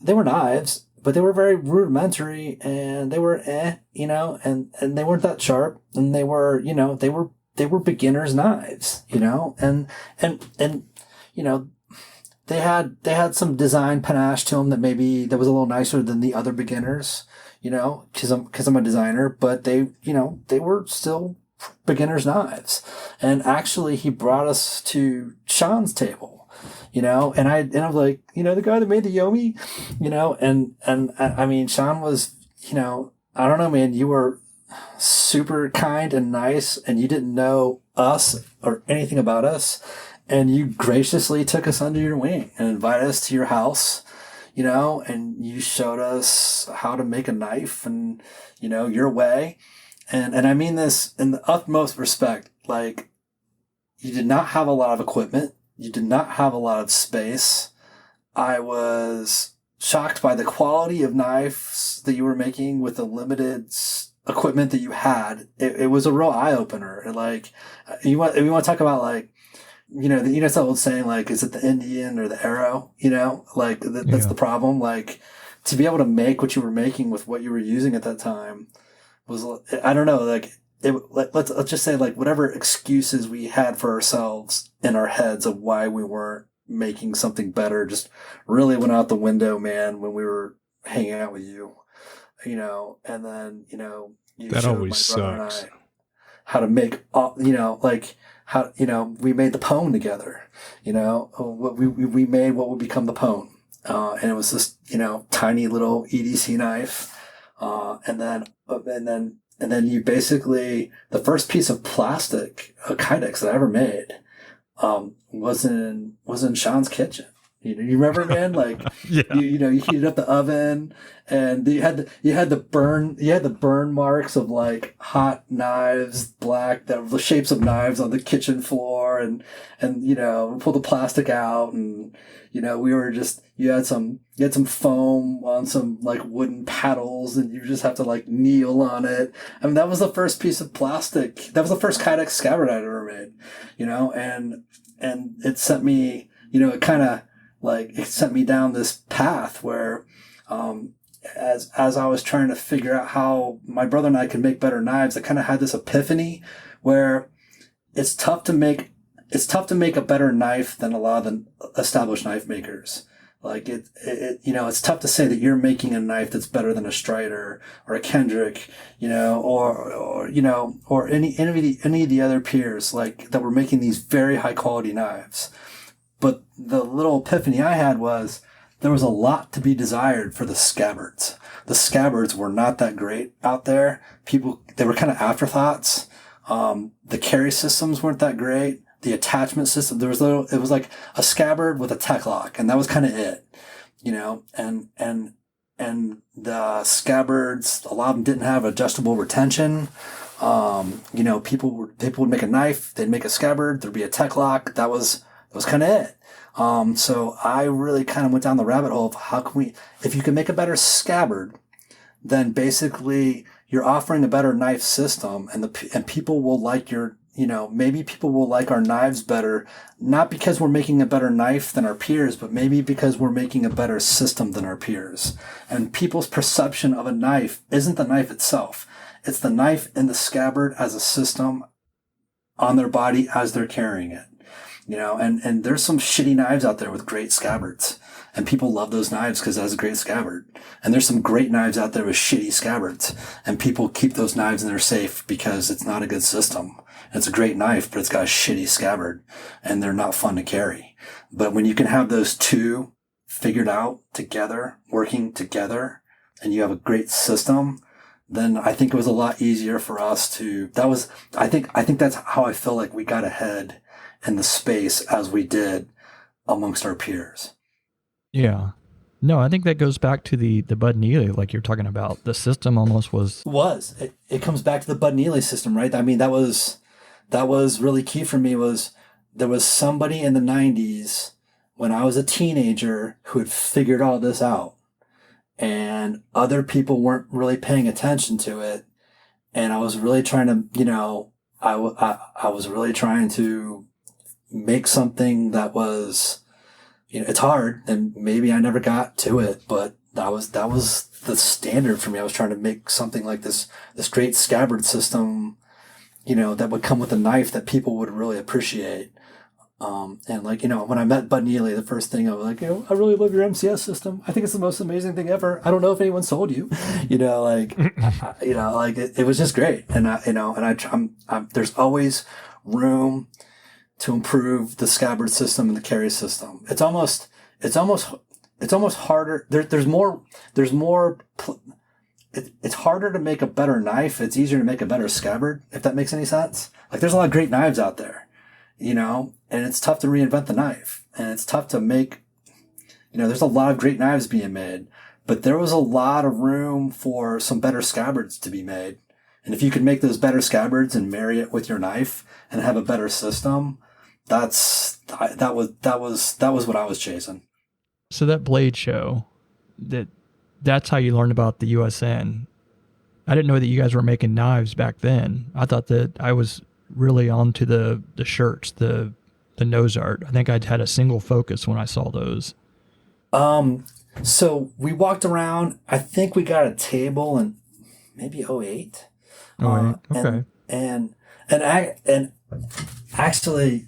knives, but they were very rudimentary and they were you know, and they weren't that sharp, and they were, you know, they were beginners knives, you know, and you know, they had some design panache to them that was a little nicer than the other beginners, you know, because I'm a designer, but they were still beginner's knives. And actually he brought us to Sean's table, you know, and I was like, you know, the guy that made the Yomi, you know, and I mean, Sean was, you know, I don't know, man, you were super kind and nice, and you didn't know us or anything about us, and you graciously took us under your wing and invited us to your house, you know, and you showed us how to make a knife and, you know, your way. And I mean this in the utmost respect. Like, you did not have a lot of equipment. You did not have a lot of space. I was shocked by the quality of knives that you were making with the limited equipment that you had. It was a real eye opener. Like, you want to talk about like, you know, it's that old saying, like, is it the Indian or the arrow? You know, like that's the problem. Like, to be able to make what you were making with what you were using at that time was, I don't know, like, let's just say, like, whatever excuses we had for ourselves in our heads of why we weren't making something better just really went out the window, man, when we were hanging out with you, you know. And then, you know, you that showed always my brother and sucks. I how to make, you know, like, how, you know, we made the pwn together, you know, we made what would become the pwn. And it was this, you know, tiny little EDC knife. And then you basically, the first piece of plastic, a Kydex that I ever made, was in Sean's kitchen. You remember, man? Like, Yeah. you heated up the oven, and you had the burn marks of like hot knives, the shapes of knives on the kitchen floor, and you know, we pulled the plastic out, and you know, you had some foam on some like wooden paddles, and you just have to like kneel on it. I mean, that was the first piece of plastic. That was the first Kydex scabbard I'd ever made, you know, and it sent me, you know, it sent me down this path where, as I was trying to figure out how my brother and I could make better knives, I kind of had this epiphany where it's tough to make a better knife than a lot of the established knife makers. Like it's tough to say that you're making a knife that's better than a Strider or a Kendrick, or any of the other peers like that were making these very high quality knives. But the little epiphany I had was there was a lot to be desired for the scabbards. The scabbards were not that great out there. They were kind of afterthoughts. The carry systems weren't that great. The attachment system, it was like a scabbard with a tech lock, and that was kind of it, and the scabbards, a lot of them didn't have adjustable retention. People would make a knife, they'd make a scabbard, there'd be a tech lock. That was kind of it. So I really kind of went down the rabbit hole of if you can make a better scabbard, then basically you're offering a better knife system, and people will like maybe people will like our knives better, not because we're making a better knife than our peers, but maybe because we're making a better system than our peers. And people's perception of a knife isn't the knife itself. It's the knife and the scabbard as a system on their body as they're carrying it. And there's some shitty knives out there with great scabbards, and people love those knives because it has a great scabbard. And there's some great knives out there with shitty scabbards, and people keep those knives in their safe because it's not a good system. It's a great knife, but it's got a shitty scabbard, and they're not fun to carry. But when you can have those two figured out together, working together, and you have a great system, then I think it was a lot easier for us I think that's how I feel like we got ahead in the space as we did amongst our peers. Yeah. No, I think that goes back to the Bud Neely, like you're talking about. The system almost It comes back to the Bud Neely system, right? I mean, that was really key for me. Was there was somebody in the 90s when I was a teenager who had figured all this out, and other people weren't really paying attention to it. And I was really trying to, I was really trying to make something that was, it's hard, and maybe I never got to it, but that was the standard for me. I was trying to make something like this great scabbard system, that would come with a knife that people would really appreciate. And when I met Bud Neely, the first thing I was like, I really love your MCS system. I think it's the most amazing thing ever. I don't know if anyone sold you, it was just great. And there's always room to improve the scabbard system and the carry system. It's almost harder. It's harder to make a better knife. It's easier to make a better scabbard, if that makes any sense. Like, there's a lot of great knives out there, and it's tough to reinvent the knife, and it's tough to make, there's a lot of great knives being made, but there was a lot of room for some better scabbards to be made. And if you could make those better scabbards and marry it with your knife and have a better system, that was what I was chasing. So that Blade show, that's how you learned about the USN. I didn't know that you guys were making knives back then. I thought that I was really onto the shirts, the nose art. I think I'd had a single focus when I saw those. So we walked around. I think we got a table in maybe 2008. Okay. And actually,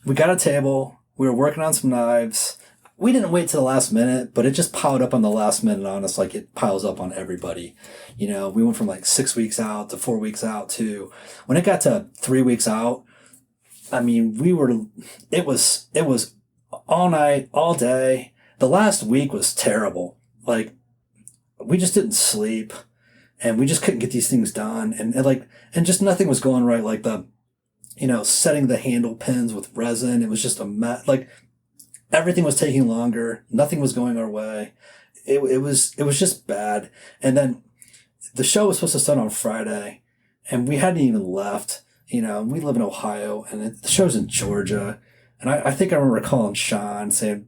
we got a table. We were working on some knives. We didn't wait till the last minute, but it just piled up on the last minute on us, like it piles up on everybody. We went from like 6 weeks out to 4 weeks out to when it got to 3 weeks out. I mean, it was all night, all day. The last week was terrible. Like, we just didn't sleep, and we just couldn't get these things done. And just nothing was going right. Like setting the handle pins with resin, it was just a mess. Like, everything was taking longer. Nothing was going our way. It was just bad. And then the show was supposed to start on Friday, and we hadn't even left. We live in Ohio, and the show's in Georgia. And I think I remember calling Sean saying,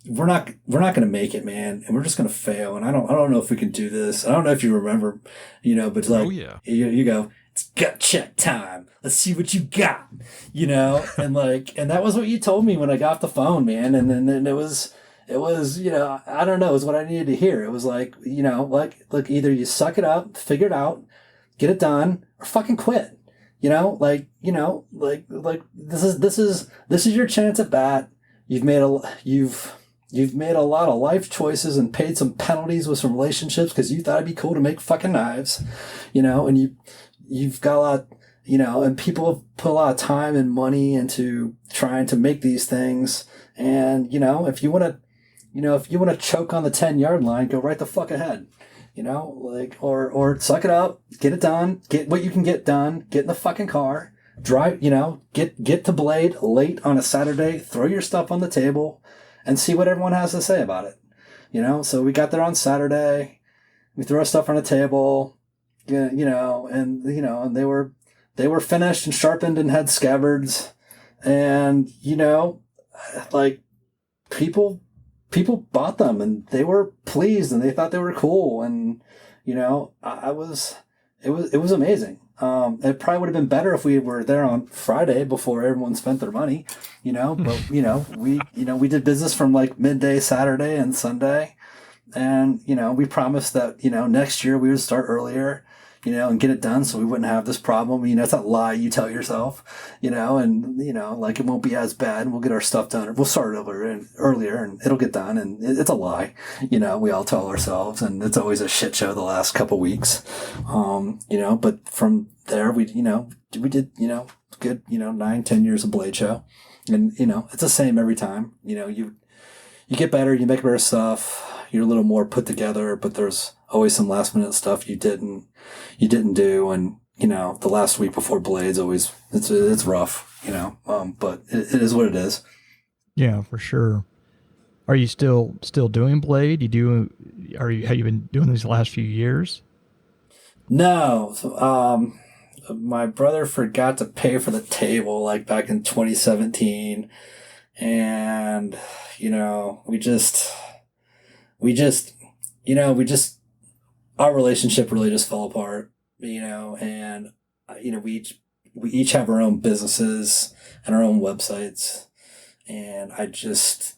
we're not going to make it, man. And we're just going to fail. And I don't know if we can do this. I don't know if you remember, but like, oh, yeah. you go, it's gut check time. Let's see what you got, and that was what you told me when I got off the phone, man. And then it was, I don't know, it was what I needed to hear. It was like, look, either you suck it up, figure it out, get it done, or fucking quit. like this is your chance at bat. You've made a lot of life choices and paid some penalties with some relationships because you thought it'd be cool to make fucking knives, and you've got a lot, and people have put a lot of time and money into trying to make these things. And, if you want to choke on the 10-yard line, go right the fuck ahead, or suck it up, get it done, get what you can get done, get in the fucking car, drive, get to Blade late on a Saturday, throw your stuff on the table and see what everyone has to say about it. So we got there on Saturday, we threw our stuff on the table, and they were finished and sharpened and had scabbards, and, like people bought them and they were pleased and they thought they were cool. And, it was amazing. It probably would have been better if we were there on Friday before everyone spent their money, but, we did business from like midday Saturday and Sunday. And, we promised that, next year we would start earlier, and get it done so we wouldn't have this problem. It's a lie you tell yourself, and, like it won't be as bad and we'll get our stuff done. We'll start earlier and it'll get done. And it's a lie, we all tell ourselves, and it's always a shit show the last couple weeks. But from there, we did, good, 9-10 years of Blade Show. And, it's the same every time. You get better, you make better stuff, you're a little more put together, but there's always some last minute stuff you didn't do. And, the last week before Blade's always, it's rough, but it is what it is. Yeah, for sure. Are you still doing Blade? Have you been doing these last few years? No. So, my brother forgot to pay for the table like back in 2017. And, our relationship really just fell apart, and, we each have our own businesses and our own websites. And I just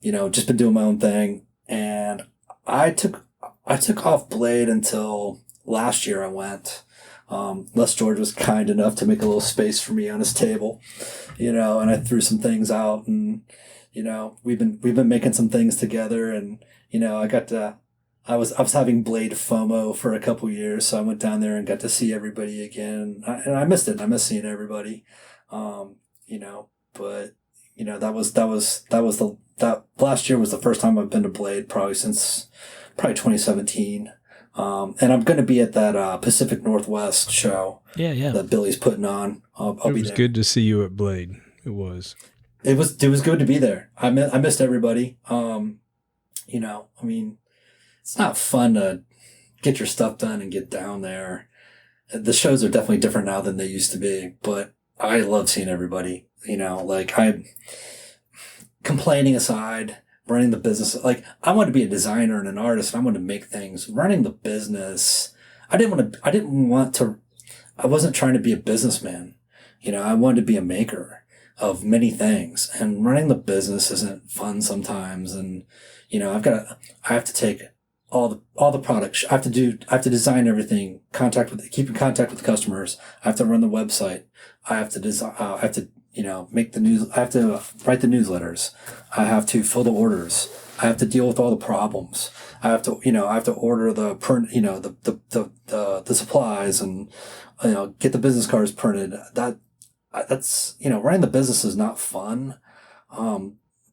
been doing my own thing. And I took off Blade until last year I went. Les George was kind enough to make a little space for me on his table, and I threw some things out, and, we've been making some things together. And, I was having Blade FOMO for a couple years. So I went down there and got to see everybody again. And I missed it. I missed seeing everybody. But that last year was the first time I've been to Blade probably since 2017. And I'm going to be at that Pacific Northwest show. Yeah. That Billy's putting on. I'll It be was there. good to see you at Blade. It was. It was good to be there. I missed everybody. It's not fun to get your stuff done and get down there. The shows are definitely different now than they used to be, but I love seeing everybody. Complaining aside, running the business, I wanted to be a designer and an artist, and I wanted to make things. Running the business, I wasn't trying to be a businessman. I wanted to be a maker of many things, and running the business isn't fun sometimes. And, I have to take all the products. I have to design everything, keep in contact with the customers. I have to run the website. I have to design, make the news. I have to write the newsletters. I have to fill the orders. I have to deal with all the problems. I have to order the print, the supplies, and, get the business cards printed. That's, running the business is not fun.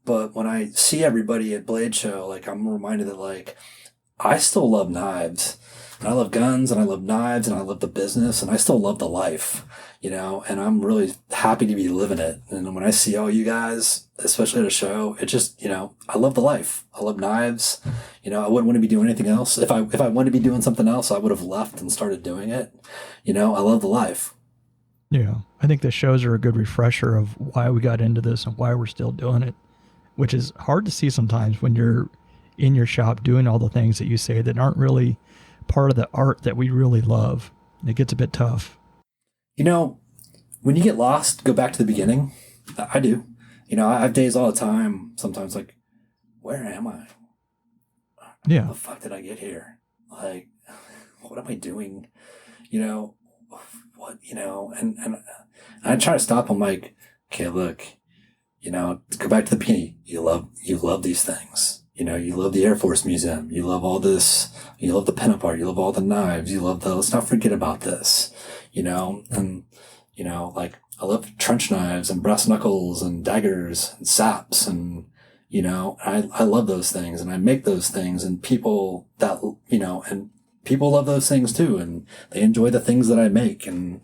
But when I see everybody at Blade Show, I'm reminded that, I still love knives, and I love guns, and I love knives, and I love the business, and I still love the life, and I'm really happy to be living it. And when I see all you guys, especially at a show, it just, I love the life. I love knives. I wouldn't want to be doing anything else. If I wanted to be doing something else, I would have left and started doing it. I love the life. Yeah. I think the shows are a good refresher of why we got into this and why we're still doing it, which is hard to see sometimes when you're in your shop doing all the things that you say that aren't really part of the art that we really love. It gets a bit tough. When you get lost, go back to the beginning. I do. I have days all the time, sometimes where am I? Yeah. How the fuck did I get here? What am I doing? what, and I try to stop them like, okay, look, go back to the beginning. You love these things. You love the Air Force Museum. You love all this. You love the pinup art. You love all the knives. You love let's not forget about this, and, like I love trench knives and brass knuckles and daggers and saps. And, I love those things and I make those things, and people that, and people love those things too. And they enjoy the things that I make. And,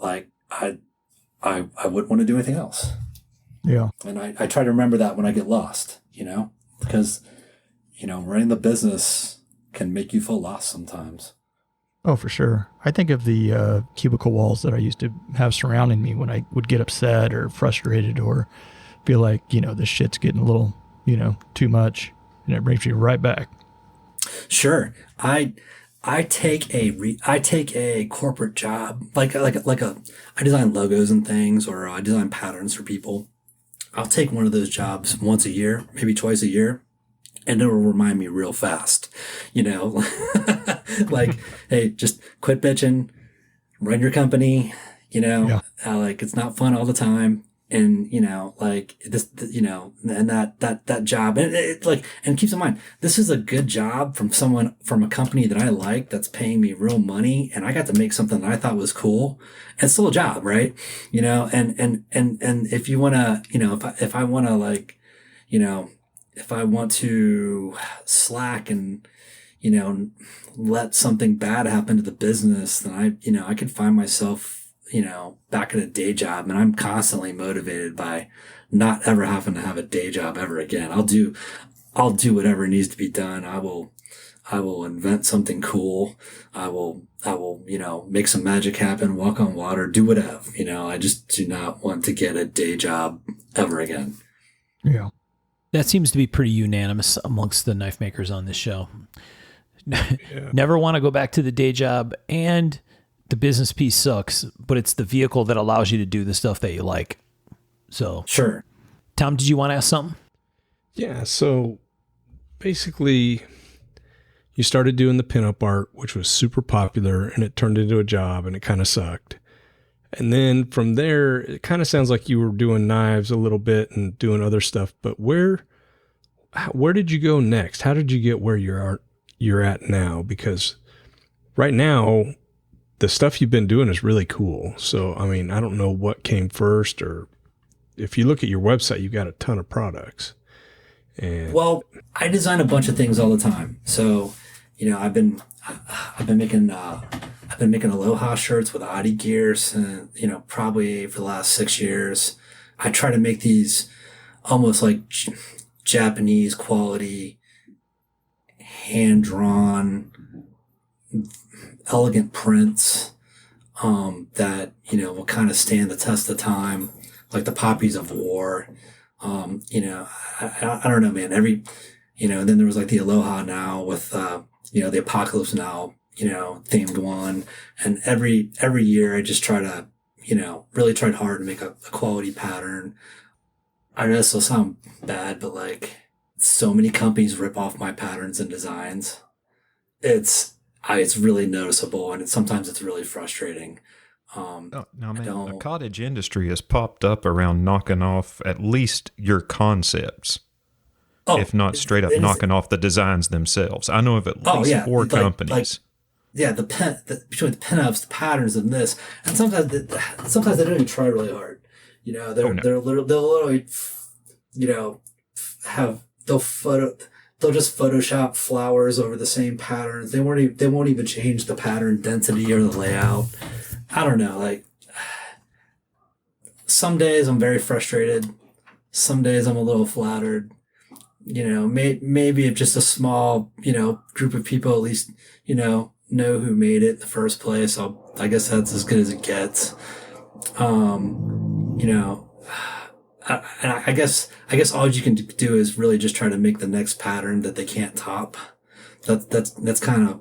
like I wouldn't want to do anything else. Yeah. And I try to remember that when I get lost, because, running the business can make you feel lost sometimes. Oh, for sure. I think of the cubicle walls that I used to have surrounding me when I would get upset or frustrated or feel like, this shit's getting a little, too much, and it brings you right back. Sure. I take a corporate job, I design logos and things, or I design patterns for people. I'll take one of those jobs once a year, maybe twice a year, and it'll remind me real fast, like, hey, just quit bitching, run your company, Yeah. like it's not fun all the time. And, like this, and that job, and and keep in mind, this is a good job from a company that I like, that's paying me real money. And I got to make something that I thought was cool, and it's still a job, right? And if you want to, if I want to, like, if I want to slack and, let something bad happen to the business, then I could find myself, back at a day job, and I'm constantly motivated by not ever having to have a day job ever again. I'll do whatever needs to be done. I will invent something cool. I will, make some magic happen, walk on water, do whatever. I just do not want to get a day job ever again. Yeah. That seems to be pretty unanimous amongst the knife makers on this show. Never want to go back to the day job, and the business piece sucks, but it's the vehicle that allows you to do the stuff that you like. So, sure. Tom, did you want to ask something? Yeah. So basically, you started doing the pinup art, which was super popular, and it turned into a job, and it kind of sucked. And then from there, it kind of sounds like you were doing knives a little bit and doing other stuff. But where did you go next? How did you get where you're at now? Because right now, the stuff you've been doing is really cool. So, I mean, I don't know what came first, or if you look at your website, you've got a ton of products. And well, I design a bunch of things all the time. So, I've been making Aloha shirts with Adi gears, and, probably for the last 6 years. I try to make these almost like Japanese quality, hand drawn, elegant prints, that, will kind of stand the test of time, like the poppies of war. I don't know, man, and then there was like the Aloha now with, the Apocalypse Now, themed one. And every year I just try to, really tried hard to make a quality pattern. I know this will sound bad, but like, so many companies rip off my patterns and designs. It's really noticeable, and sometimes it's really frustrating. No, man, the cottage industry has popped up around knocking off at least your concepts, if not straight up knocking off the designs themselves. I know of at least 4 companies. Between the pinups, the patterns, and this, and sometimes they don't even try really hard. They'll literally, they'll just Photoshop flowers over the same patterns. They won't even change the pattern density or the layout. I don't know. Like, some days I'm very frustrated. Some days I'm a little flattered. Maybe if just a small, group of people at least, know who made it in the first place. I guess that's as good as it gets. I guess all you can do is really just try to make the next pattern that they can't top. That's kind of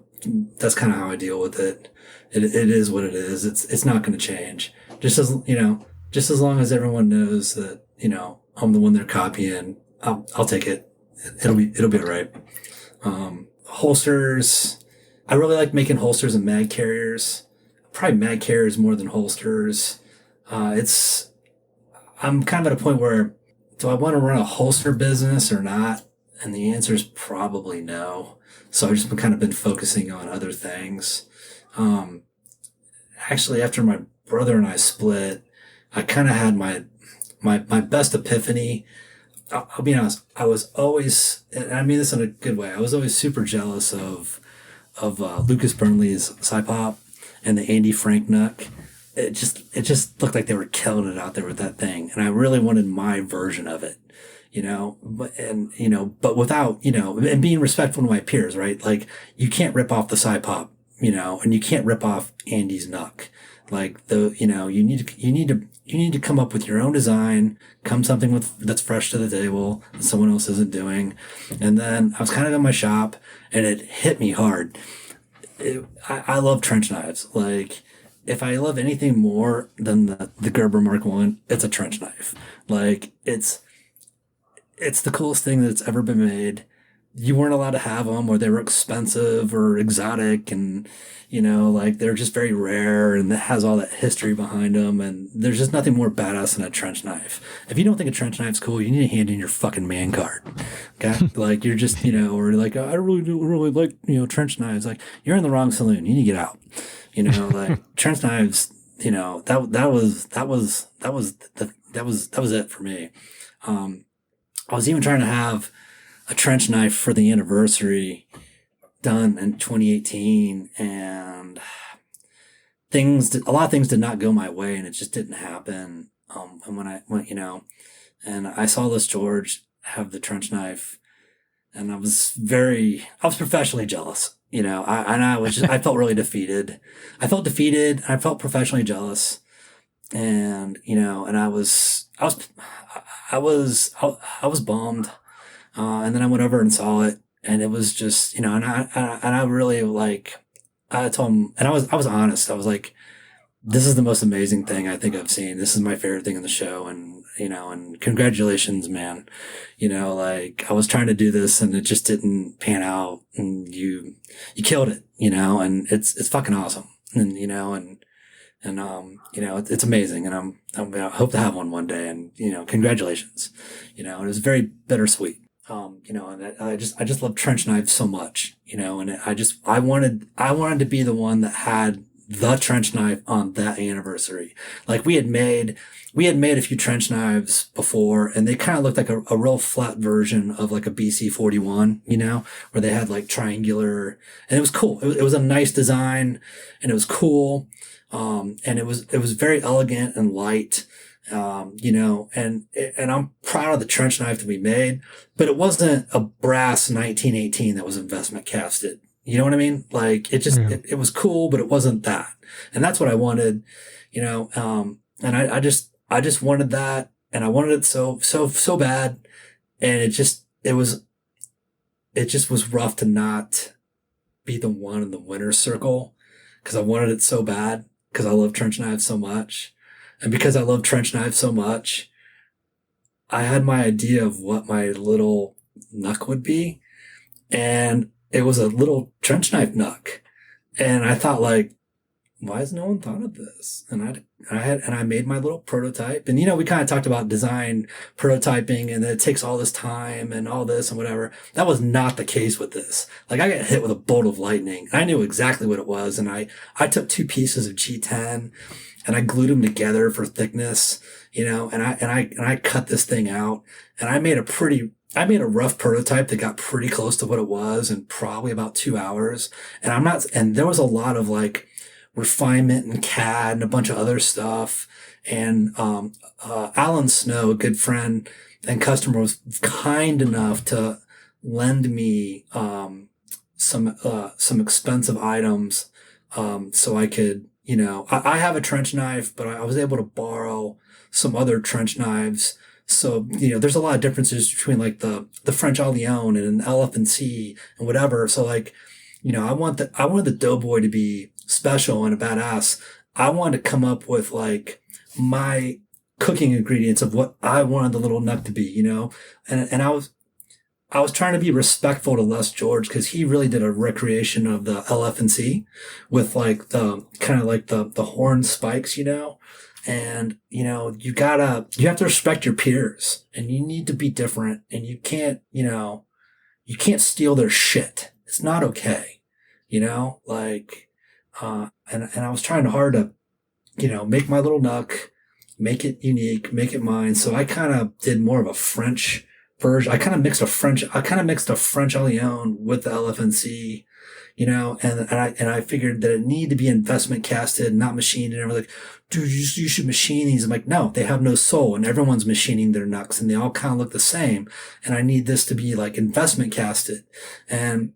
how I deal with it. It is what it is. It's not going to change. Just as long as everyone knows that, I'm the one they're copying, I'll take it. It'll be all right. Holsters. I really like making holsters and mag carriers. probably mag carriers more than holsters. I'm kind of at a point where, do I want to run a holster business or not? And the answer is probably no. So I've just been focusing on other things. Actually, after my brother and I split, I kind of had my best epiphany. I'll be honest. I was always, and I mean this in a good way, I was always super jealous of Lucas Burnley's Cypop and the Andy Frank Nuck. It just looked like they were killing it out there with that thing, and I really wanted my version of it, but without, and being respectful to my peers, right? Like, you can't rip off the Cypop, and you can't rip off Andy's Nuck. Like, you need to come up with your own design, come something that's fresh to the table that someone else isn't doing. And then I was kind of in my shop, and it hit me hard. I love trench knives. Like, if I love anything more than the Gerber Mark I, it's a trench knife. Like, it's the coolest thing that's ever been made. You weren't allowed to have them, or they were expensive or exotic, and like, they're just very rare, and it has all that history behind them. And there's just nothing more badass than a trench knife. If you don't think a trench knife's cool, you need to hand in your fucking man card. Okay, like, you're just or like, I really don't really like trench knives. Like, you're in the wrong saloon. You need to get out. Like, trench knives. That was it for me. I was even trying to have a trench knife for the anniversary done in 2018, and a lot of things did not go my way, and it just didn't happen. And when I went, and I saw this George have the trench knife, and I was professionally jealous. I felt really defeated. I felt defeated. I felt professionally jealous, and and I was bummed. And then I went over and saw it, and it was just, and I really, like, I told him, and I was honest. I was like, this is the most amazing thing I think I've seen. This is my favorite thing in the show. And, and congratulations, man. Like, I was trying to do this, and it just didn't pan out, and you killed it, and it's fucking awesome. And, it's amazing. And I hope to have one day, and, congratulations, it was very bittersweet. And I just love trench knives so much, and I wanted to be the one that had the trench knife on that anniversary. Like, we had made a few trench knives before, and they kind of looked like a real flat version of like a BC 41, where they had like triangular, and it was cool. It was a nice design, and it was cool. And it was very elegant and light. And I'm proud of the trench knife that we made, but it wasn't a brass 1918 that was investment casted. You know what I mean? Like, it was cool, but it wasn't that. And that's what I wanted, and I just wanted that, and I wanted it so bad. And it just was rough to not be the one in the winner's circle, because I wanted it so bad, because I love trench knives so much. And because I love trench knives so much, I had my idea of what my little Nuck would be. And it was a little trench knife Nuck. And I thought, like, why has no one thought of this? And I made my little prototype. And, we kind of talked about design prototyping, and that it takes all this time and all this and whatever. That was not the case with this. Like, I got hit with a bolt of lightning. I knew exactly what it was. And I took 2 pieces of G10, and I glued them together for thickness, and I cut this thing out, and I made a rough prototype that got pretty close to what it was in probably about 2 hours. And there was a lot of like refinement and CAD and a bunch of other stuff. And, Alan Snow, a good friend and customer, was kind enough to lend me, some expensive items, so I could, I have a trench knife, but I was able to borrow some other trench knives. So, there's a lot of differences between like the French Allione and an LF&C and whatever. So, like, I wanted the Doughboy to be special and a badass. I wanted to come up with like my cooking ingredients of what I wanted the little Nuck to be, and I was trying to be respectful to Les George because he really did a recreation of the LF&C with like the kind of like the horn spikes, and you have to respect your peers and you need to be different and you can't steal their shit. It's not okay, like, and I was trying hard to, make my little Nuck, make it unique, make it mine. So I kind of did more of a French version. I kind of mixed a French Allione with the LF&C, and I figured that it needed to be investment casted, not machined. And everyone's like, dude, you should machine these. I'm like, no, they have no soul, and everyone's machining their Nucks and they all kind of look the same. And I need this to be like investment casted. And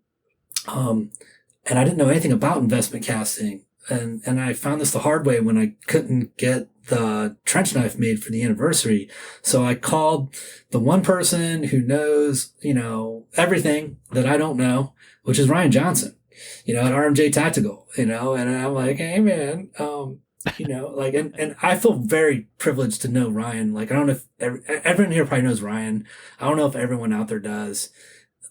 I didn't know anything about investment casting. And I found this the hard way when I couldn't get the trench knife made for the anniversary. So I called the one person who knows, everything that I don't know, which is Ryan Johnson, at RMJ Tactical, and I'm like, hey man, and I feel very privileged to know Ryan. Like, I don't know if everyone here probably knows Ryan. I don't know if everyone out there does.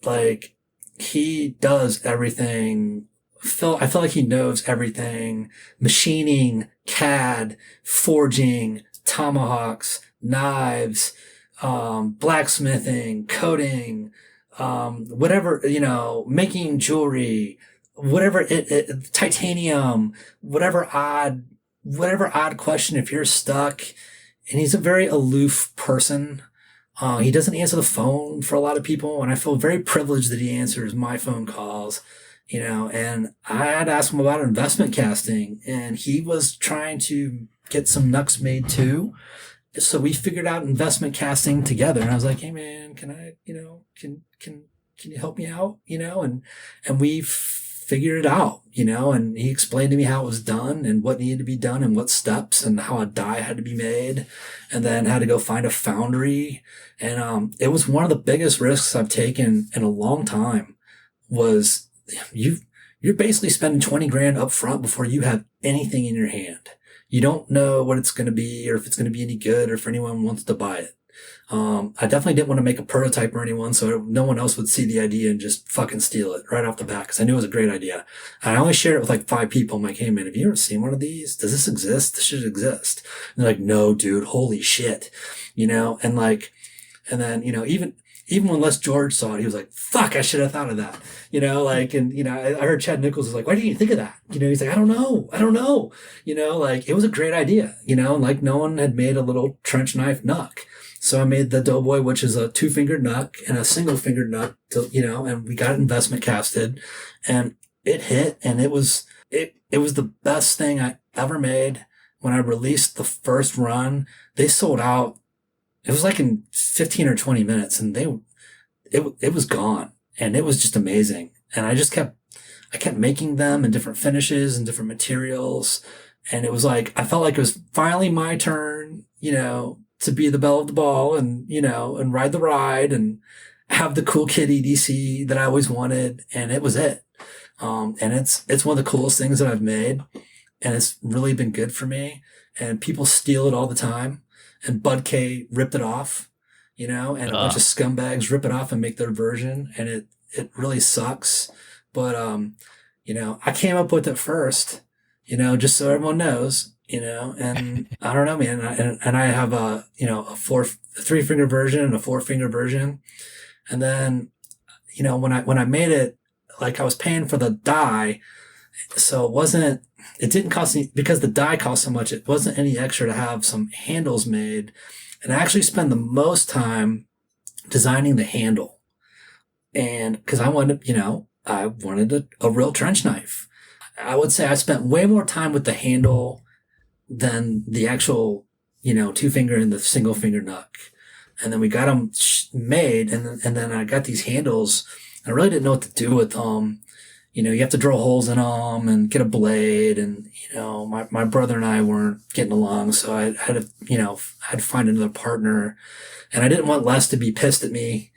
Like, he does everything. I feel like he knows everything: machining, CAD, forging, tomahawks, knives, blacksmithing, coating, whatever, making jewelry, whatever titanium, whatever odd question. If you're stuck, and he's a very aloof person. He doesn't answer the phone for a lot of people, and I feel very privileged that he answers my phone calls. And I had to ask him about investment casting, and he was trying to get some Nucks made too. So we figured out investment casting together, and I was like, hey man, can I, can you help me out? And we figured it out, and he explained to me how it was done and what needed to be done and what steps and how a die had to be made, and then had to go find a foundry. And, it was one of the biggest risks I've taken in a long time. Was you're basically spending 20 grand up front before you have anything in your hand. You don't know what it's going to be, or if it's going to be any good, or if anyone wants to buy it. I definitely didn't want to make a prototype or anyone, so no one else would see the idea and just fucking steal it right off the bat, because I knew it was a great idea. I only shared it with like 5 people. I'm like, hey man, have you ever seen one of these? Does this exist? This should exist. And they're like, no, dude, holy shit. And then, even when Les George saw it, he was like, fuck, I should have thought of that. I heard Chad Nichols was like, why didn't you think of that? He's like, I don't know. It was a great idea, like no one had made a little trench knife Nuck. So I made the Doughboy, which is a 2-fingered Nuck and a single-fingered Nuck, and we got it investment casted, and it hit, and it was the best thing I ever made. When I released the first run, they sold out. It was like in 15 or 20 minutes, and it was gone, and it was just amazing. And I kept making them in different finishes and different materials. And it was like, I felt like it was finally my turn, to be the belle of the ball and, and ride the ride and have the cool kid EDC that I always wanted. And it was it. And it's one of the coolest things that I've made, and it's really been good for me, and people steal it all the time. And Bud K ripped it off, and a bunch of scumbags rip it off and make their version. And it really sucks. But, I came up with it first, just so everyone knows, and I don't know, man. And I have a 3-finger version and a 4-finger version. And then, when I made it, like I was paying for the die. So it didn't cost me, because the die cost so much, it wasn't any extra to have some handles made. And I actually spend the most time designing the handle. And cause I wanted a real trench knife. I would say I spent way more time with the handle than the actual, 2-finger and the single-finger Nuck. And then we got them made, and then I got these handles. I really didn't know what to do with them. You have to drill holes in them and get a blade. And, my brother and I weren't getting along. So I had to find another partner, and I didn't want Les to be pissed at me,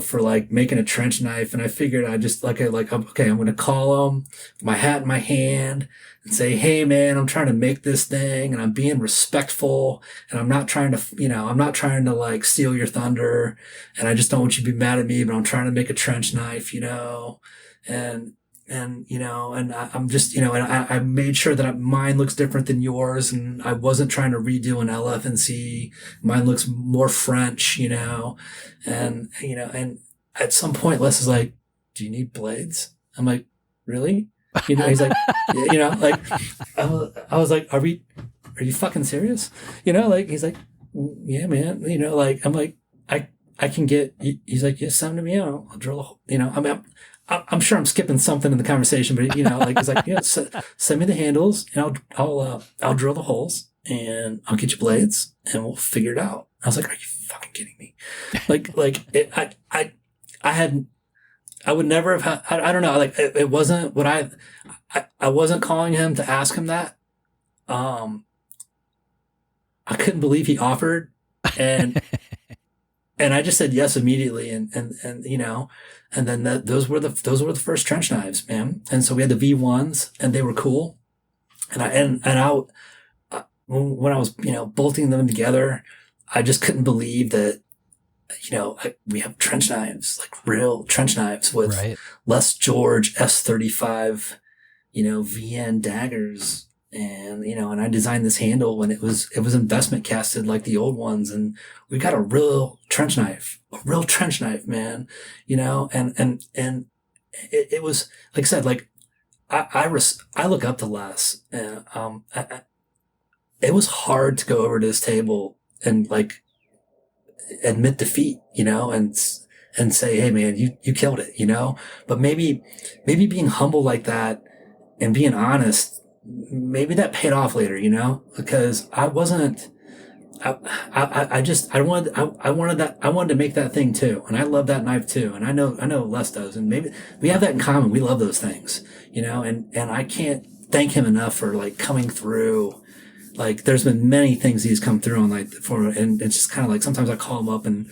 for like making a trench knife. And I figured I just okay, I'm going to call him, my hat in my hand, and say, hey man, I'm trying to make this thing and I'm being respectful and I'm not trying to like steal your thunder. And I just don't want you to be mad at me, but I'm trying to make a trench knife, I'm just, and I made sure that mine looks different than yours. And I wasn't trying to redo an LF&C. Mine looks more French, and at some point, Les is like, do you need blades? I'm like, really? He's like, like, I was like, are you fucking serious? He's like, yeah, man, I'm like, I can get, he's like, yeah, send them to me. I'll drill a hole, I'm sure I'm skipping something in the conversation, but it's like, yeah, send me the handles and I'll drill the holes and I'll get you blades and we'll figure it out. I was like, are you fucking kidding me? I would never have had, I don't know. Like it wasn't what I wasn't calling him to ask him that. I couldn't believe he offered and, and I just said yes immediately. And then those were the first trench knives, man. And so we had the V1s and they were cool. And when I was, bolting them together, I just couldn't believe that, we have trench knives, like real trench knives with Right. Les George S35, VN daggers. And, and I designed this handle and it was investment casted like the old ones. And we got a real trench knife, man, and it was, like I said, like I look up to Les and, it was hard to go over to his table and like admit defeat, and say, hey man, you killed it, but maybe being humble like that and being honest, maybe that paid off later, because I wanted to make that thing too. And I love that knife too. And I know Les does. And maybe we have that in common. We love those things, and I can't thank him enough for like coming through. Like there's been many things he's come through on and it's just kind of like, sometimes I call him up and,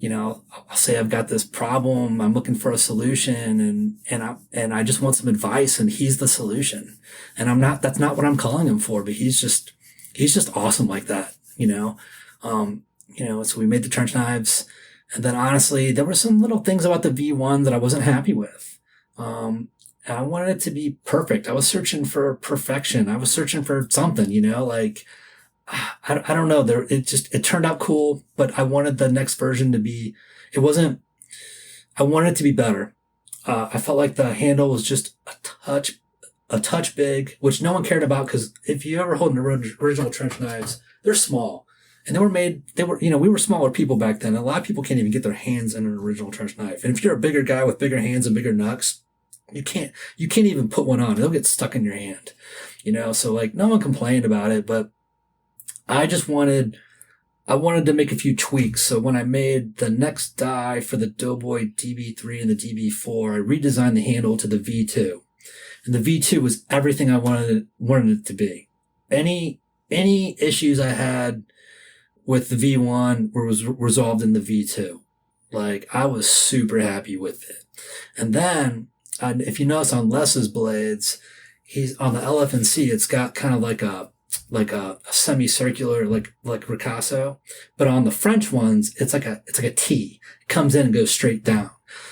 I'll say I've got this problem. I'm looking for a solution and I just want some advice and he's the solution. And that's not what I'm calling him for, but he's just awesome like that, so we made the trench knives. And then honestly, there were some little things about the V1 that I wasn't happy with. And I wanted it to be perfect. I was searching for perfection. I was searching for something, I don't know. It turned out cool, but I wanted the next version to be, I wanted it to be better. I felt like the handle was just a touch big, which no one cared about. Cause if you ever hold an original trench knives, they're small and we were smaller people back then. A lot of people can't even get their hands in an original trench knife. And if you're a bigger guy with bigger hands and bigger knucks, you can't even put one on. It'll get stuck in your hand, so like no one complained about it, but I wanted to make a few tweaks. So when I made the next die for the Doughboy DB3 and the DB4, I redesigned the handle to the V2. And the V2 was everything I wanted it to be. Any issues I had with the V1 was resolved in the V2. Like I was super happy with it. And then if you notice on Les's blades, he's on the LF&C, it's got kind of like a semicircular, like ricasso, but on the French ones, it's like a T. It comes in and goes straight down.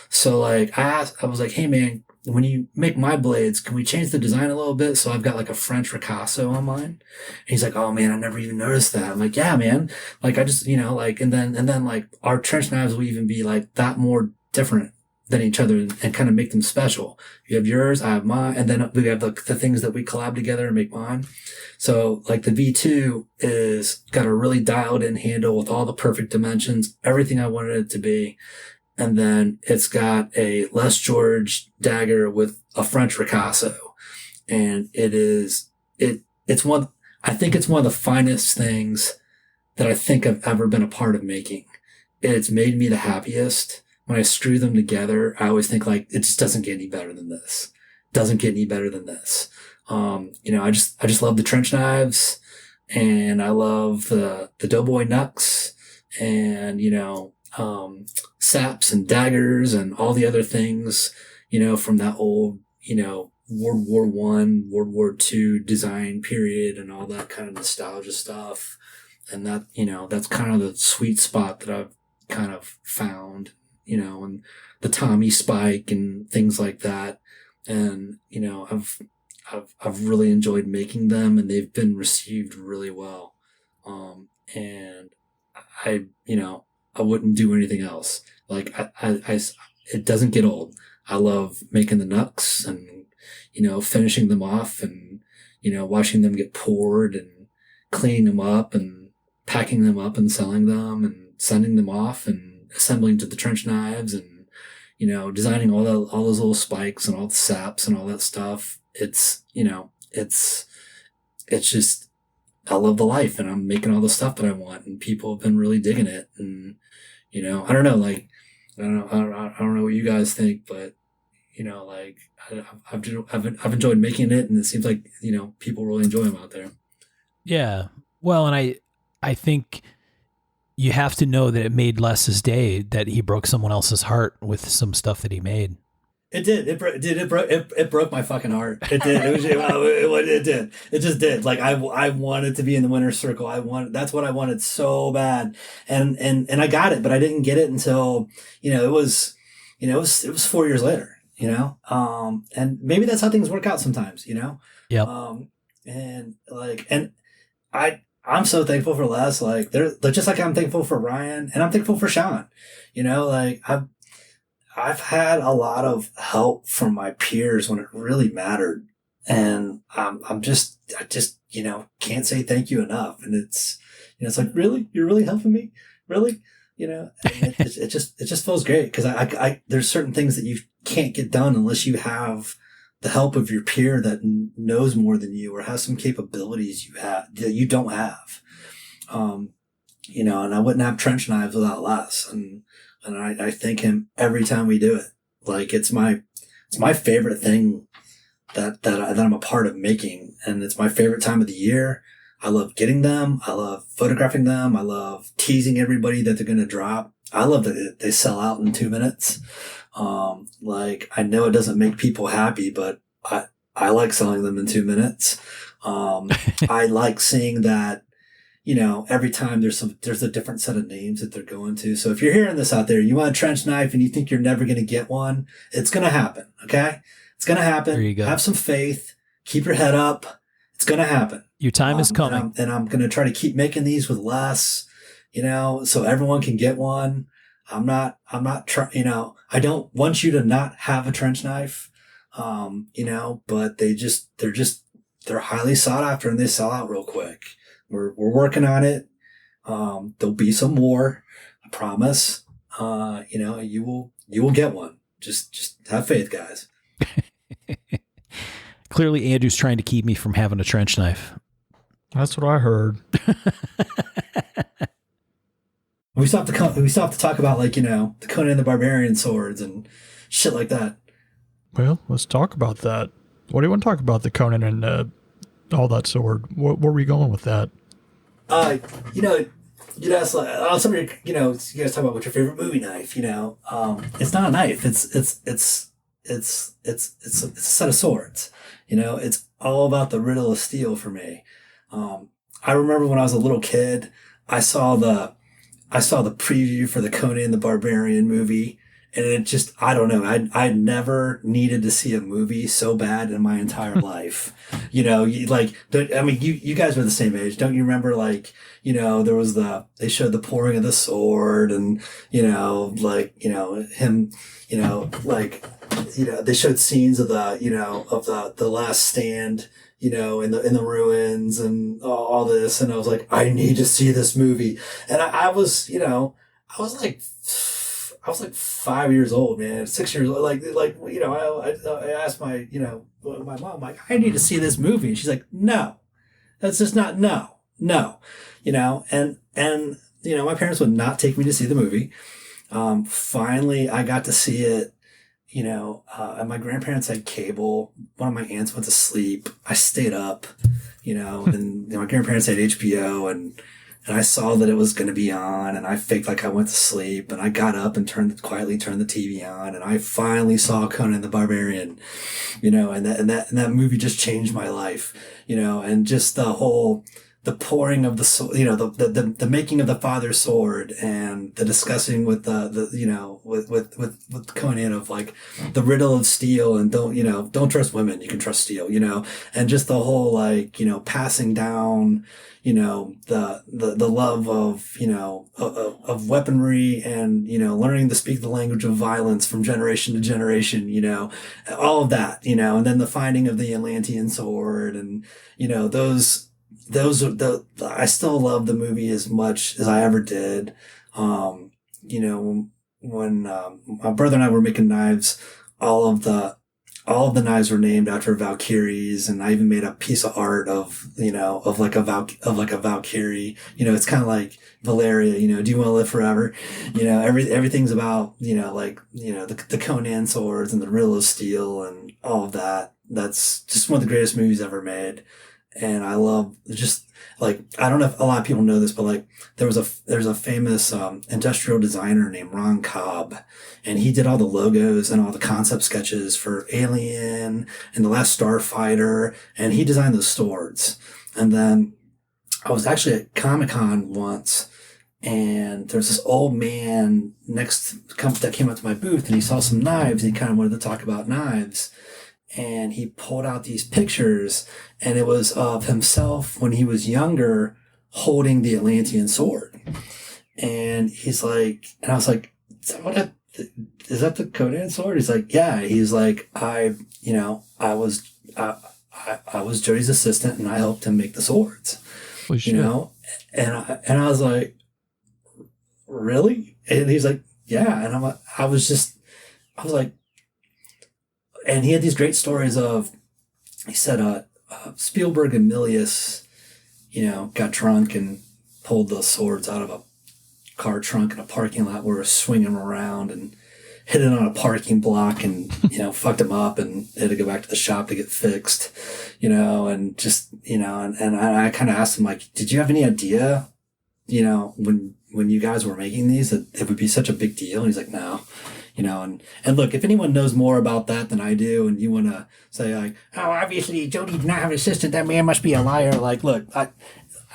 So like I was like, hey man, when you make my blades, can we change the design a little bit? So I've got like a French ricasso on mine. And he's like, oh man, I never even noticed that. I'm like, yeah, man. Like I just, and then like our trench knives will even be like that more different than each other and kind of make them special. You have yours, I have mine, and then we have the things that we collab together and make mine. So like the V2 is got a really dialed in handle with all the perfect dimensions, everything I wanted it to be. And then it's got a Les George dagger with a French ricasso. And I think it's one of the finest things that I think I've ever been a part of making. It's made me the happiest. When I screw them together, I always think like, it just doesn't get any better than this. I just love the trench knives and I love the Doughboy Nux and, saps and daggers and all the other things, from that old, World War One, World War Two design period and all that kind of nostalgia stuff. And that, that's kind of the sweet spot that I've kind of found, and the Tommy Spike and things like that. And, I've really enjoyed making them, and they've been received really well. And I wouldn't do anything else. Like it doesn't get old. I love making the knucks and, finishing them off and, watching them get poured and cleaning them up and packing them up and selling them and sending them off and assembling to the trench knives and, designing all those little spikes and all the saps and all that stuff. It's just, I love the life, and I'm making all the stuff that I want, and people have been really digging it. And, I don't know, like, I don't know what you guys think, but, like I've enjoyed making it, and it seems like, people really enjoy them out there. Yeah. Well, and I think you have to know that it made Les's day that he broke someone else's heart with some stuff that he made. It did. It broke my fucking heart. It did. It did. It just did. Like I wanted to be in the winner's circle. That's what I wanted so bad. And I got it, but I didn't get it until, it was 4 years later, and maybe that's how things work out sometimes, Yeah. I'm so thankful for Les. Like they're just like I'm thankful for Ryan, and I'm thankful for Sean. I've had a lot of help from my peers when it really mattered, and I just can't say thank you enough. And it's it's like, really, you're really helping me, really, and it just feels great because I there's certain things that you can't get done unless you have the help of your peer that knows more than you or has some capabilities that you don't have. And I wouldn't have trench knives without Les. And I thank him every time we do it. Like it's my favorite thing that I'm a part of making. And it's my favorite time of the year. I love getting them. I love photographing them. I love teasing everybody that they're going to drop. I love that they sell out in 2 minutes. I know it doesn't make people happy, but I like selling them in 2 minutes. I like seeing that, every time there's a different set of names that they're going to. So if you're hearing this out there, you want a trench knife and you think you're never going to get one, it's going to happen. Okay. It's going to happen. There you go. Have some faith, keep your head up. It's going to happen. Your time is coming. And I'm going to try to keep making these with less, so everyone can get one. I'm not trying, I don't want you to not have a trench knife. But they're highly sought after and they sell out real quick. We're working on it. There'll be some more, I promise. You will get one. Just have faith, guys. Clearly Andrew's trying to keep me from having a trench knife. That's what I heard. We still have to talk about the Conan the Barbarian swords and shit like that. Well, let's talk about that. What do you want to talk about, the Conan and all that sword? Where were we going with that? You'd ask somebody, you guys talk about what's your favorite movie knife. It's not a knife. It's a set of swords. It's all about the riddle of steel for me. I remember when I was a little kid, I saw the preview for the Conan the Barbarian movie, and it just, I don't know, I never needed to see a movie so bad in my entire life. You guys are the same age. Don't you remember, there was they showed the pouring of the sword and, him, they showed scenes of the last stand, in the ruins and all this. And I was like, I need to see this movie. And I was like 5 years old, man, 6 years old. I asked my mom, like, I need to see this movie. And she's like, no, that's just not, no. And my parents would not take me to see the movie. Finally I got to see it, and my grandparents had cable. One of my aunts went to sleep. I stayed up, and my grandparents had HBO, and and I saw that it was going to be on, and I faked like I went to sleep, and I got up and quietly turned the TV on, and I finally saw Conan the Barbarian, and that movie just changed my life, and just the pouring of the making of the father's sword, and the discussing with with Conan of like the riddle of steel, and don't trust women, you can trust steel, and just the whole passing down, the love of weaponry, and, learning to speak the language of violence from generation to generation, all of that, and then the finding of the Atlantean sword, and, those are I still love the movie as much as I ever did. When my brother and I were making knives, all of the knives were named after Valkyries, and I even made a piece of art of a Valkyrie. It's kind of like Valeria, do you want to live forever? Everything's about, the Conan swords and the riddle of steel and all of that. That's just one of the greatest movies ever made. And I love just I don't know if a lot of people know this, but there's a famous industrial designer named Ron Cobb, and he did all the logos and all the concept sketches for Alien and The Last Starfighter, and he designed those swords. And then I was actually at Comic-Con once, and there's this old man that came up to my booth, and he saw some knives, and he kind of wanted to talk about knives. And he pulled out these pictures, and it was of himself when he was younger holding the Atlantean sword. And he's like, and I was like, is that the Conan sword? He's like, yeah. He's like, I was Jody's assistant, and I helped him make the swords, and I was like, really? And he's like, yeah. And I was like, and he had these great stories of, he said, Spielberg and Milius, got drunk and pulled the swords out of a car trunk in a parking lot where we were swinging them around, and hit it on a parking block, and, fucked them up, and they had to go back to the shop to get fixed, and just, and I kind of asked him, like, did you have any idea, when you guys were making these, that it would be such a big deal? And he's like, no. And look, if anyone knows more about that than I do, and you want to say like, oh, obviously Jody did not have an assistant, that man must be a liar. Like, look, I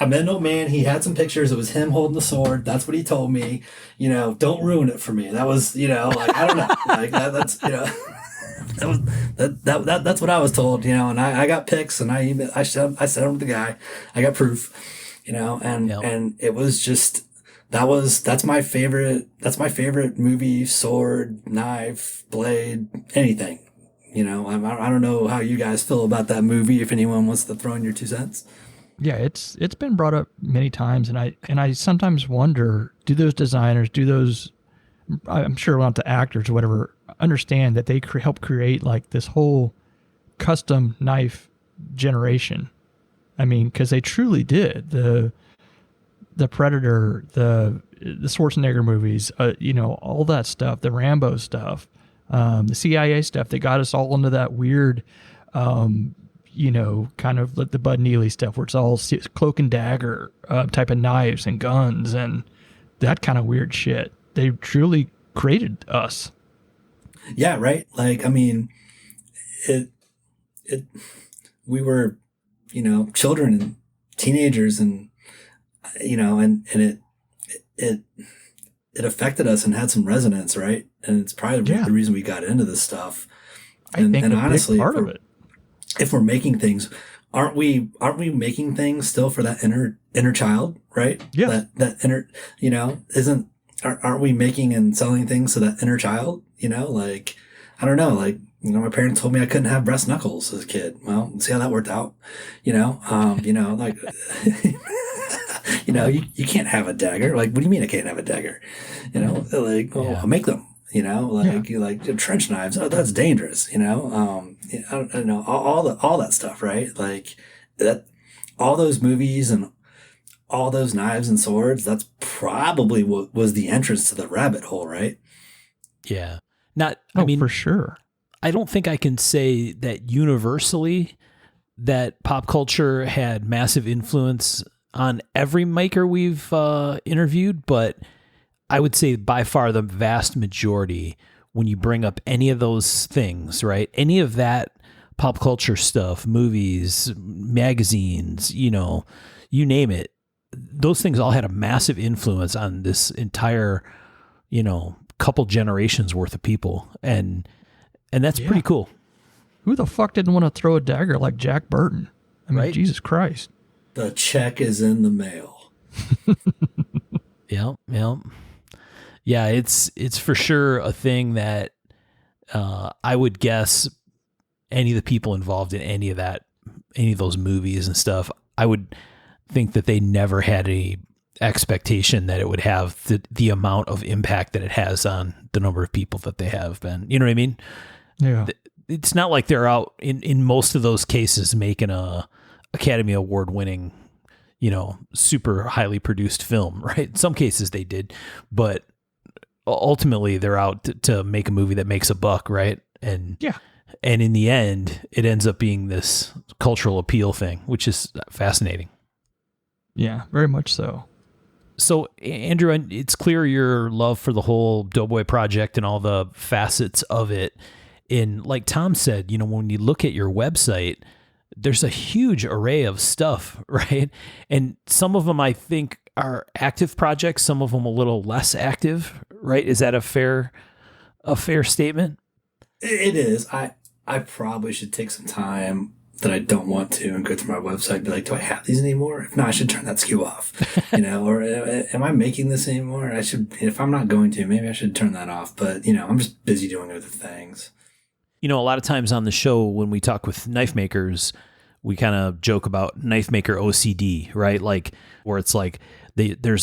met no man. He had some pictures. It was him holding the sword. That's what he told me. Don't ruin it for me. That was, I don't know. Like that's, that's what I was told, and I got pics, and I sent them to the guy. I got proof, and it was just, that's my favorite movie, sword, knife, blade, anything. I don't know how you guys feel about that movie, if anyone wants to throw in your 2 cents. Yeah, it's been brought up many times, and I sometimes wonder, do those designers, I'm sure not the actors or whatever, understand that they help create like this whole custom knife generation? I mean, because they truly did. The Predator, the Schwarzenegger movies, all that stuff, the Rambo stuff, the CIA stuff that got us all into that weird, kind of like the Bud Neely stuff where it's all cloak and dagger type of knives and guns and that kind of weird shit. They truly created us. Yeah, right. Like, I mean, we were, children and teenagers, and and it affected us and had some resonance, right? And it's probably the reason we got into this stuff. I think honestly, big part of it. If we're making things, aren't we making things still for that inner child, right? Yeah. That inner, aren't we making and selling things to that inner child? Like, I don't know, like, my parents told me I couldn't have breast knuckles as a kid. Well, see how that worked out, like, you can't have a dagger. Like, what do you mean I can't have a dagger? I'll make them, like trench knives. Oh, that's dangerous. I don't know, all that stuff, right? Like that, all those movies and all those knives and swords, that's probably what was the entrance to the rabbit hole, right? Yeah. I mean, for sure. I don't think I can say that universally that pop culture had massive influence on every maker we've interviewed, but I would say by far the vast majority, when you bring up any of those things, right? Any of that pop culture stuff, movies, magazines, you name it, those things all had a massive influence on this entire, couple generations worth of people. And that's pretty cool. Who the fuck didn't want to throw a dagger like Jack Burton? I mean, Right? Jesus Christ. The check is in the mail. Yeah. Yeah, it's for sure a thing that I would guess any of the people involved in any of those movies and stuff, I would think that they never had any expectation that it would have the amount of impact that it has on the number of people that they have been. You know what I mean? Yeah. It's not like they're out in most of those cases making a Academy Award winning, super highly produced film, right? In some cases they did, but ultimately they're out to make a movie that makes a buck, right? And in the end, it ends up being this cultural appeal thing, which is fascinating. Yeah, very much so. So, Andrew, it's clear your love for the whole Doughboy project and all the facets of it. And like Tom said, when you look at your website, there's a huge array of stuff, right? And some of them I think are active projects, some of them a little less active, right? Is that a fair statement? It is. I probably should take some time that I don't want to and go through my website and be like, do I have these anymore? If not, I should turn that SKU off, or am I making this anymore? I should, if I'm not going to, maybe I should turn that off. But, I'm just busy doing other things. A lot of times on the show when we talk with knife makers, we kind of joke about knife maker OCD, right? Like where it's like there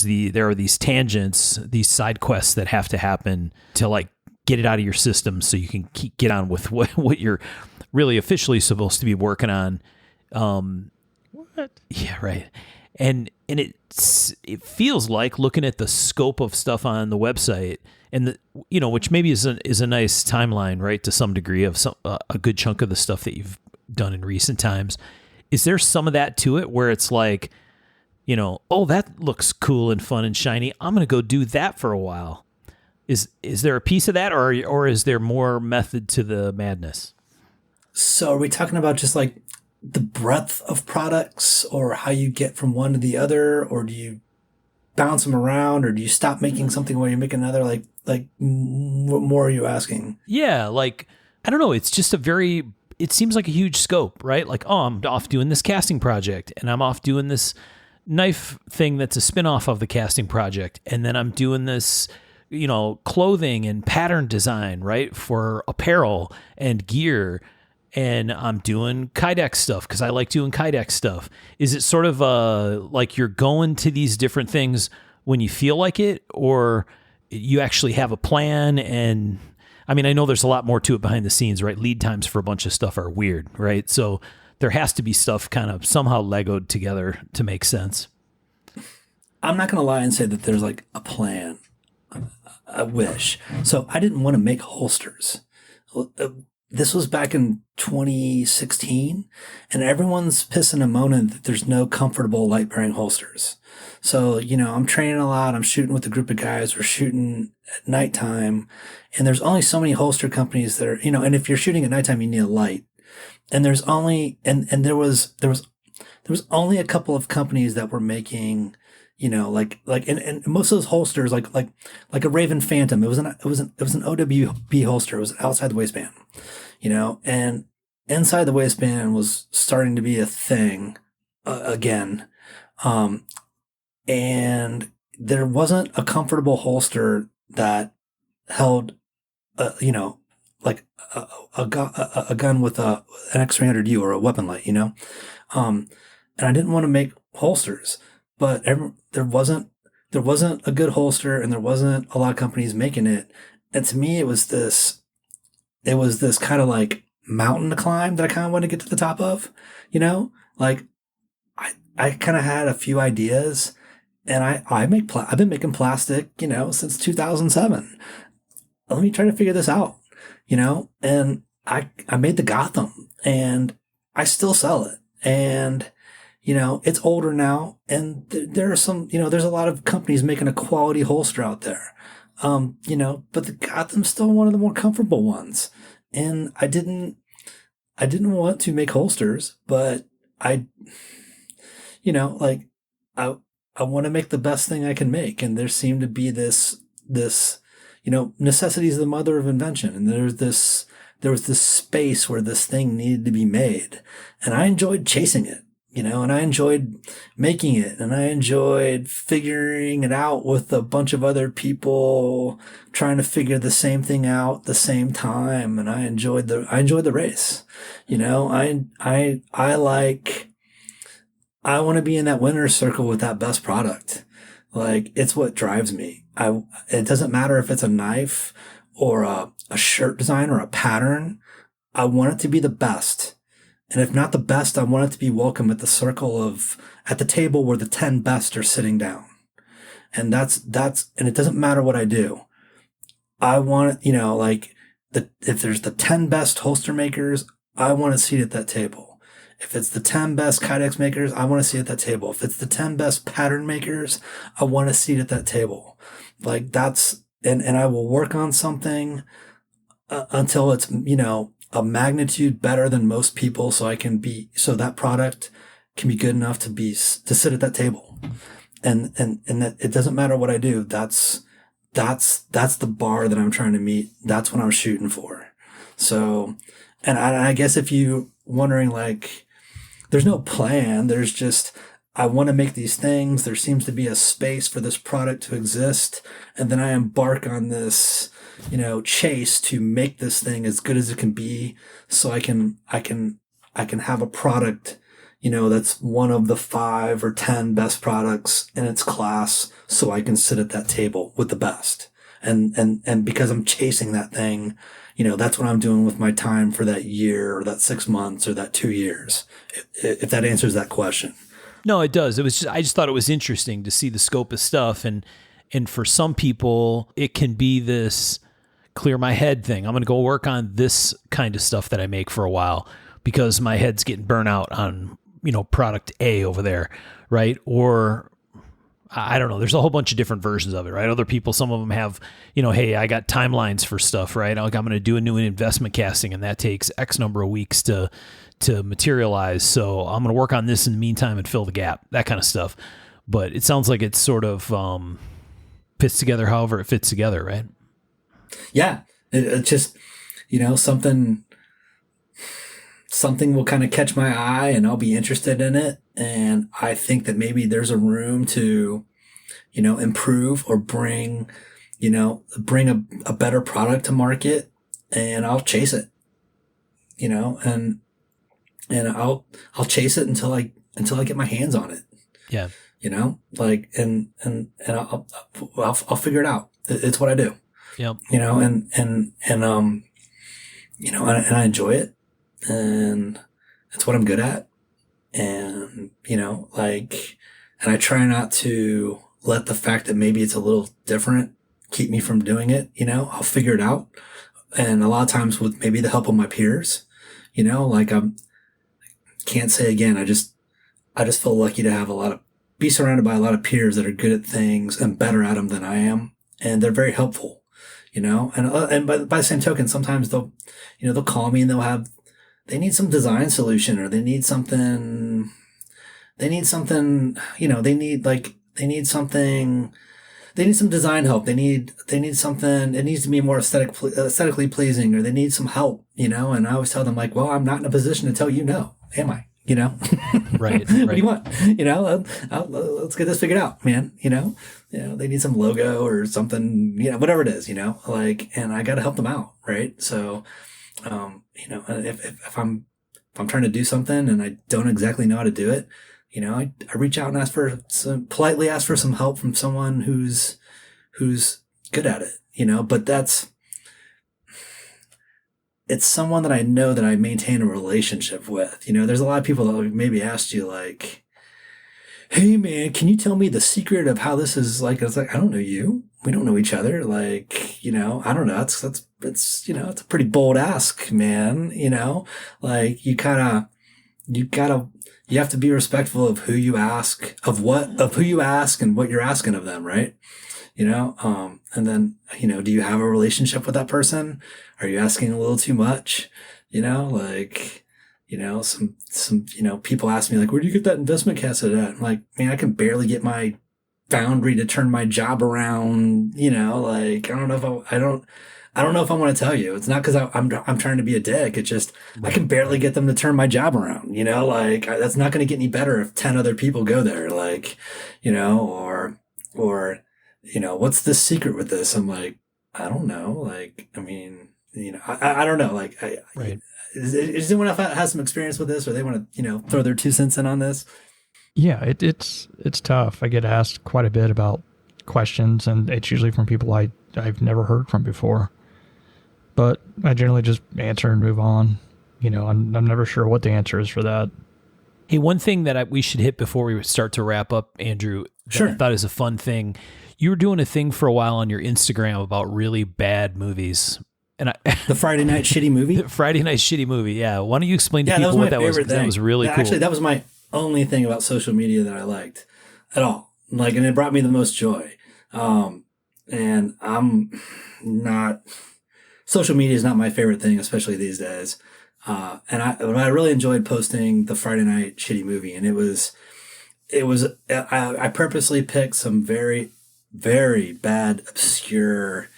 are these tangents, these side quests that have to happen to like get it out of your system so you can get on with what you're really officially supposed to be working on. What? Yeah, right. And it feels like looking at the scope of stuff on the website and which maybe is a nice timeline, right? To some degree of a good chunk of the stuff that you've done in recent times. Is there some of that to it where it's like, oh, that looks cool and fun and shiny. I'm going to go do that for a while. Is there a piece of that or is there more method to the madness? So are we talking about just like the breadth of products or how you get from one to the other, or do you bounce them around, or do you stop making something while you make another? Like what more are you asking? Yeah. Like, I don't know. It's just it seems like a huge scope, right? Like, oh, I'm off doing this casting project and I'm off doing this knife thing that's a spinoff of the casting project. And then I'm doing this, clothing and pattern design, right? For apparel and gear. And I'm doing Kydex stuff because I like doing Kydex stuff. Is it sort of like you're going to these different things when you feel like it, or you actually have a plan? And I mean, I know there's a lot more to it behind the scenes, right? Lead times for a bunch of stuff are weird, right? So there has to be stuff kind of somehow Legoed together to make sense. I'm not going to lie and say that there's like a plan. I wish. So I didn't want to make holsters. This was back in 2016, and everyone's pissing and moaning that there's no comfortable light-bearing holsters. So, I'm training a lot. I'm shooting with a group of guys. We're shooting at nighttime, and there's only so many holster companies that are, and if you're shooting at nighttime, you need a light. And there's only, and there was only a couple of companies that were making, and most of those holsters, like a Raven Phantom, it was an OWB holster. It was outside the waistband, and inside the waistband was starting to be a thing again. And there wasn't a comfortable holster that held, like a gun with an X300U or a weapon light, and I didn't want to make holsters. But there wasn't a good holster, and there wasn't a lot of companies making it. And to me, it was this kind of like mountain to climb that I kind of wanted to get to the top of, like I kind of had a few ideas, and I've been making plastic, since 2007. Let me try to figure this out, and I made the Gotham, and I still sell it. And, it's older now, and there are some, there's a lot of companies making a quality holster out there. But the Gotham's still one of the more comfortable ones. And I didn't want to make holsters, but I want to make the best thing I can make. And there seemed to be this, necessity is the mother of invention. And there was this space where this thing needed to be made. And I enjoyed chasing it, and I enjoyed making it, and I enjoyed figuring it out with a bunch of other people trying to figure the same thing out at the same time. And I enjoyed the race. I want to be in that winner's circle with that best product. Like, it's what drives me. It doesn't matter if it's a knife or a shirt design or a pattern. I want it to be the best. And if not the best, I want it to be welcome at the table where the 10 best are sitting down. And and it doesn't matter what I do. I want it, if there's the 10 best holster makers, I want a seat at that table. If it's the 10 best Kydex makers, I want a seat at that table. If it's the 10 best pattern makers, I want a seat at that table. Like, and I will work on something until it's, a magnitude better than most people, so that product can be good enough to sit at that table. And that it doesn't matter what I do. That's the bar that I'm trying to meet. That's what I'm shooting for. So, and I guess if you wondering, like, there's no plan, there's just, I want to make these things. There seems to be a space for this product to exist. And then I embark on this, chase to make this thing as good as it can be. So I can have a product, that's one of the 5 or 10 best products in its class. So I can sit at that table with the best. And because I'm chasing that thing, that's what I'm doing with my time for that year or that 6 months or that 2 years. If that answers that question. No, it does. I just thought it was interesting to see the scope of stuff. And for some people, it can be this clear my head thing. I'm going to go work on this kind of stuff that I make for a while because my head's getting burnt out on, product A over there. Right. Or I don't know. There's a whole bunch of different versions of it, right? Other people, some of them have, hey, I got timelines for stuff, right? Like, I'm going to do a new investment casting, and that takes X number of weeks to materialize. So I'm going to work on this in the meantime and fill the gap, that kind of stuff. But it sounds like it's sort of fits together however it fits together, right? Yeah. It just, something will kind of catch my eye and I'll be interested in it. And I think that maybe there's a room to, improve or bring a better product to market, and I'll chase it, and I'll chase it until I get my hands on it. Yeah. And I'll figure it out. It's what I do. Yep. And I enjoy it, and it's what I'm good at. And, and I try not to let the fact that maybe it's a little different keep me from doing it. I'll figure it out. And a lot of times with maybe the help of my peers, I can't say again, I just feel lucky to be surrounded by a lot of peers that are good at things and better at them than I am. And they're very helpful, and by the same token, sometimes they'll call me and they need some design solution, or they need some design help. They need something, it needs to be more aesthetically pleasing, or they need some help, and I always tell them, like, well, I'm not in a position to tell you no, am I? Right. What do you want? Let's get this figured out, man. They need some logo or something, whatever it is, and I got to help them out. Right. So, if I'm trying to do something and I don't exactly know how to do it, I reach out and politely ask for some help from someone who's good at it, but it's someone that I know that I maintain a relationship with. There's a lot of people that maybe asked you, like, hey man, can you tell me the secret of how this is like? It's like, I don't know you. We don't know each other. Like, I don't know. It's a pretty bold ask, man. Like, you kind of, you have to be respectful of who you ask, of who you ask and what you're asking of them, right? And then, do you have a relationship with that person? Are you asking a little too much? Some people ask me like, where do you get that investment cassette at? I'm like, man, I can barely get my boundary to turn my job around. I don't know if I want to tell you. It's not because I'm trying to be a dick. It's just, I can barely get them to turn my job around, that's not going to get any better if 10 other people go there. What's the secret with this? I'm like, I don't know. I don't know. Right. Is anyone else has some experience with this, or they want to, throw their 2 cents in on this? Yeah, it's tough. I get asked quite a bit about questions, and it's usually from people I've never heard from before. But I generally just answer and move on. I'm never sure what the answer is for that. Hey, one thing that we should hit before we start to wrap up, Andrew, Sure. I thought is a fun thing. You were doing a thing for a while on your Instagram about really bad movies. And The Friday Night Shitty Movie? The Friday Night Shitty Movie, yeah. Why don't you explain to Yeah, people what that was? favorite thing. That was really cool. Actually, that was my only thing about social media that I liked at all. And it brought me the most joy. And I'm not... Social media is not my favorite thing, especially these days. But I really enjoyed posting the Friday Night Shitty Movie, and I purposely picked some very, very bad, obscure,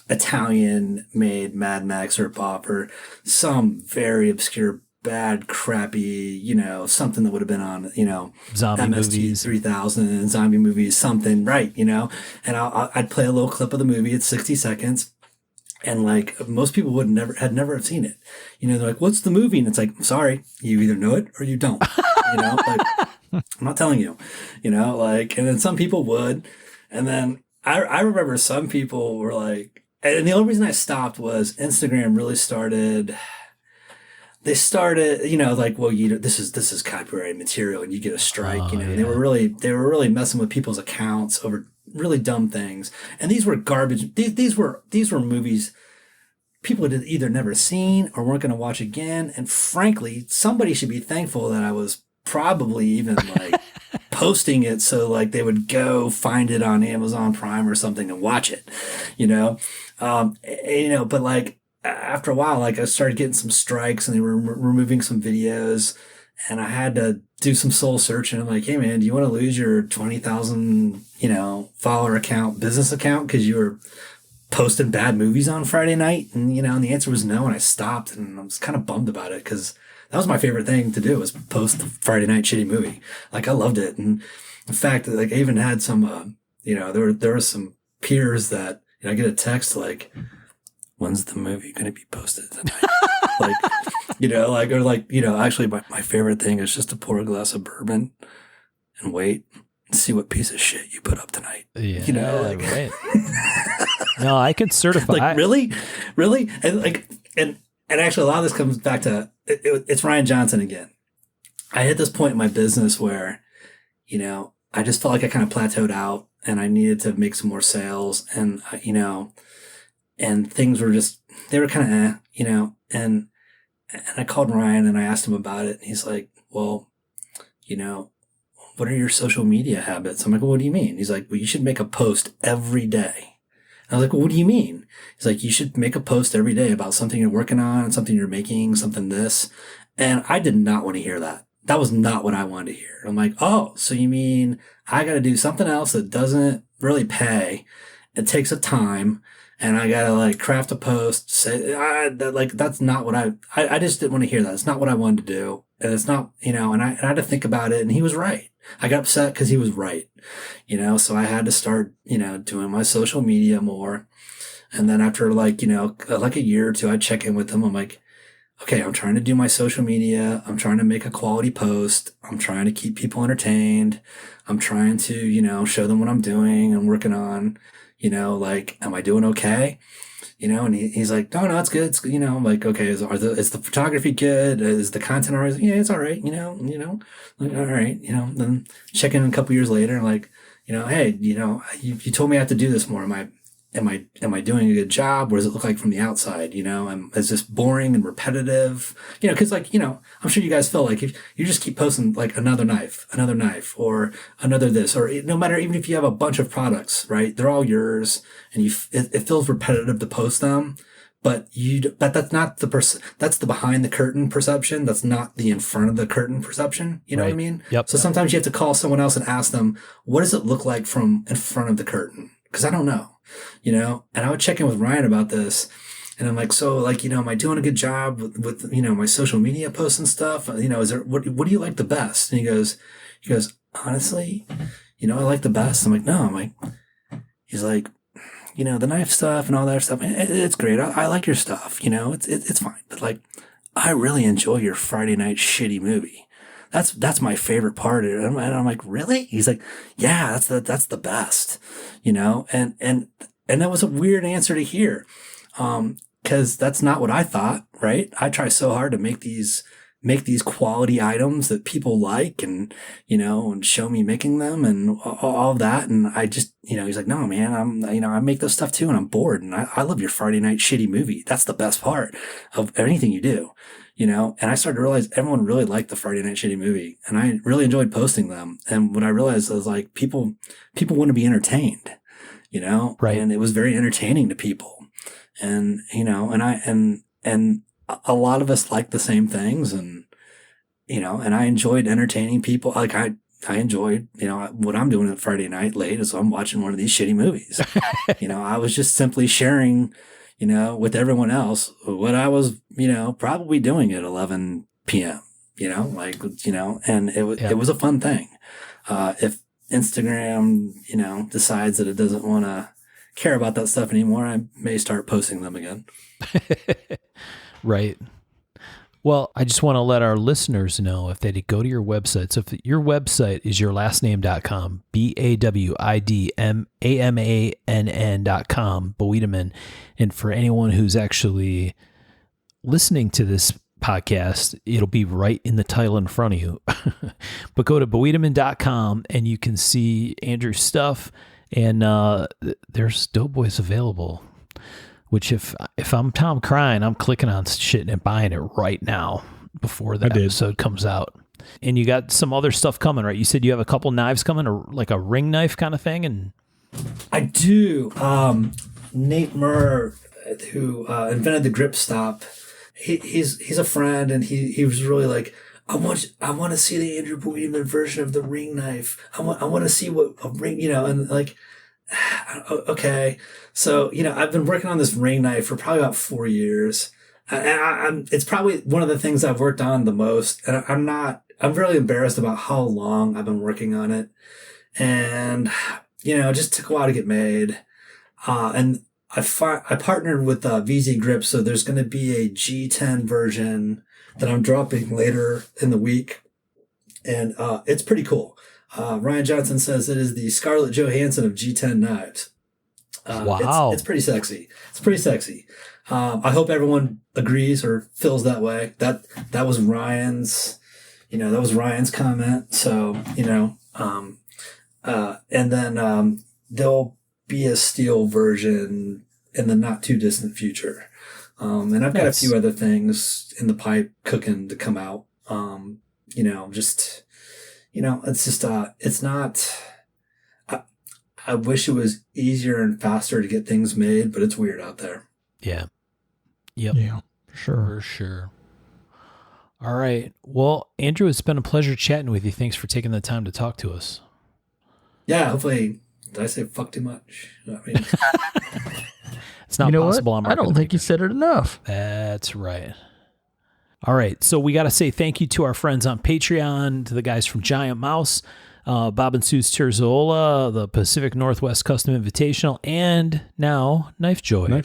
Italian-made Mad Max ripoff, or some very obscure, bad, crappy, something that would have been on, Zombie MST movies. 3000, zombie movies, something, right, And I'd play a little clip of the movie at 60 seconds. And most people had never seen it. They're like, what's the movie? And it's like, sorry, you either know it or you don't. I'm not telling you, and then some people would. And then I remember some people were like, and the only reason I stopped was Instagram really started. They started, well, this is copyrighted material and you get a strike, Yeah. They were really messing with people's accounts over really dumb things. And these were garbage. These were movies people had either never seen or weren't going to watch again. And frankly, somebody should be thankful that I was probably even posting it so they would go find it on Amazon Prime or something and watch it, but after a while, I started getting some strikes and they were removing some videos, and I had to do some soul searching. I'm like, hey man, do you want to lose your 20,000, follower business account because you were posting bad movies on Friday night? And, and the answer was no. And I stopped, and I was kind of bummed about it because that was my favorite thing to do, was post the Friday Night Shitty Movie. I loved it. And in fact, I even had some, there were some peers that, I get a text when's the movie going to be posted tonight? Actually my favorite thing is just to pour a glass of bourbon and wait and see what piece of shit you put up tonight. Yeah, right. No, I could certify. Really? And actually a lot of this comes back to, it's Ryan Johnson again. I hit this point in my business where, I just felt like I kind of plateaued out and I needed to make some more sales, and, and things were they were kind of, and I called Ryan and I asked him about it, and he's like, well, what are your social media habits? I'm like, well, what do you mean? He's like, well, you should make a post every day. I was like, well, what do you mean? He's like, you should make a post every day about something you're working on, something you're making, something this. And I did not want to hear that. That was not what I wanted to hear. I'm like, oh, so you mean I got to do something else that doesn't really pay? It takes a time, and I got to craft a post, say, that's not what I just didn't want to hear that. It's not what I wanted to do. And it's not, and I had to think about it, and he was right. I got upset because he was right, so I had to start, doing my social media more. And then after a year or two, I'd check in with him. I'm like, okay, I'm trying to do my social media. I'm trying to make a quality post. I'm trying to keep people entertained. I'm trying to, show them what I'm doing and working on, am I doing okay? And he's like, no, it's good. It's, I'm like, okay, is the photography good? Is the content all right? Yeah, it's all right. All right. Then check in a couple years later, I'm like, hey, you told me I have to do this more. Am am I doing a good job? What does it look like from the outside? Is this boring and repetitive? Cause I'm sure you guys feel like if you just keep posting like another knife, or another this, or no matter, even if you have a bunch of products, right? They're all yours and it feels repetitive to post them, but that's not that's the behind the curtain perception. That's not the in front of the curtain perception. You know what I mean? Yep. So sometimes you have to call someone else and ask them, what does it look like from in front of the curtain? Cause I don't know, and I would check in with Ryan about this. And I'm like, so like, am I doing a good job with my social media posts and stuff? Is there, what do you like the best? And he goes, honestly, I like the best. I'm like, no, he's like, the knife stuff and all that stuff. It's great. I like your stuff. It's fine. But like, I really enjoy your Friday night shitty movie. That's my favorite part. And I'm like, really? He's like, yeah, that's the best, and that was a weird answer to hear. Cause that's not what I thought, right? I try so hard to make these quality items that people like and, and show me making them and all of that. And I just, he's like, no, man, I make this stuff too and I'm bored. And I love your Friday night shitty movie. That's the best part of anything you do, and I started to realize everyone really liked the Friday night shitty movie and I really enjoyed posting them. And what I realized was like, people want to be entertained, Right. And it was very entertaining to people. And, and a lot of us like the same things and, and I enjoyed entertaining people. Like I enjoyed, what I'm doing at Friday night late is I'm watching one of these shitty movies. I was just simply sharing, with everyone else what I was, probably doing at 11 p.m., and it was a fun thing. If Instagram, decides that it doesn't want to care about that stuff anymore, I may start posting them again. Right. Well, I just want to let our listeners know if they go to your website. So if your website is yourlastname.com, BAWIDMANN.com, Bawidamann. And for anyone who's actually listening to this podcast, it'll be right in the title in front of you. But go to Bawidamann.com and you can see Andrew's stuff. And there's Doughboys available, which if I'm Tom Crine, I'm clicking on shit and buying it right now before the episode comes out. And you got some other stuff coming, right? You said you have a couple knives coming, or like a ring knife kind of thing. And I do. Nate Murr, who invented the grip stop, he's a friend, and he was really like, I want to see the Andrew Bawidamann version of the ring knife. I want to see what a ring, and like, okay. So, I've been working on this ring knife for probably about 4 years. It's probably one of the things I've worked on the most. And I'm really embarrassed about how long I've been working on it. And, it just took a while to get made. And I partnered with VZ Grip. So there's going to be a G10 version that I'm dropping later in the week. And it's pretty cool. Ryan Johnson says it is the Scarlett Johansson of G10 knives. Wow. It's pretty sexy. I hope everyone agrees or feels that way. That was Ryan's, comment. So, and then there'll be a steel version in the not too distant future. And I've got a few other things in the pipe cooking to come out. It's not, I wish it was easier and faster to get things made, but it's weird out there. Yeah. Yep. Yeah, for sure. All right. Well, Andrew, it's been a pleasure chatting with you. Thanks for taking the time to talk to us. Yeah. Hopefully, did I say fuck too much? I mean, it's not possible. I don't think you said it enough. That's right. All right. So we got to say thank you to our friends on Patreon, to the guys from Giant Mouse, Bob and Sue's Terzola, the Pacific Northwest Custom Invitational, and now Knife Joy.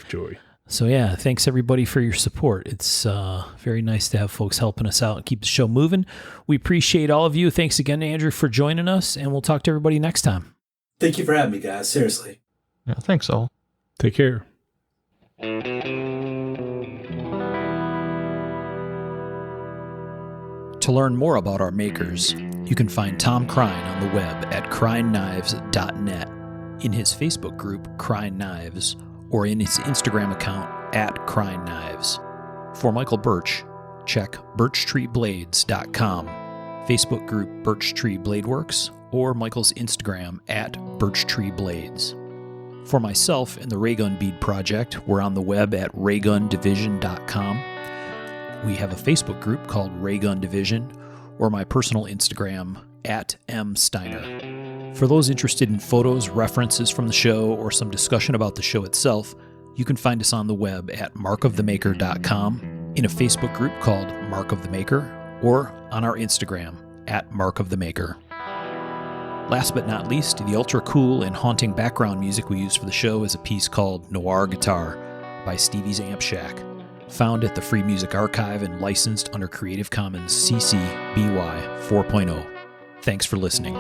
So yeah, thanks everybody for your support. It's very nice to have folks helping us out and keep the show moving. We appreciate all of you. Thanks again, Andrew, for joining us, and we'll talk to everybody next time. Thank you for having me, guys. Seriously. Yeah, thanks all. Take care. To learn more about our makers, you can find Tom Crine on the web at crineknives.net. in his Facebook group, Crying Knives, or in his Instagram account, @CryingKnives. For Michael Birch, check birchtreeblades.com, Facebook group Birch Tree Blade Works, or Michael's Instagram @BirchtreeBlades. For myself and the Raygun Bead Project, we're on the web at raygundivision.com. We have a Facebook group called Raygun Division, or my personal Instagram @msteiner. For those interested in photos, references from the show, or some discussion about the show itself, you can find us on the web at markofthemaker.com, in a Facebook group called Mark of the Maker, or on our Instagram @markofthemaker. Last but not least, the ultra cool and haunting background music we use for the show is a piece called Noir Guitar by Stevie's Amp Shack, found at the Free Music Archive and licensed under Creative Commons CC BY 4.0. Thanks for listening.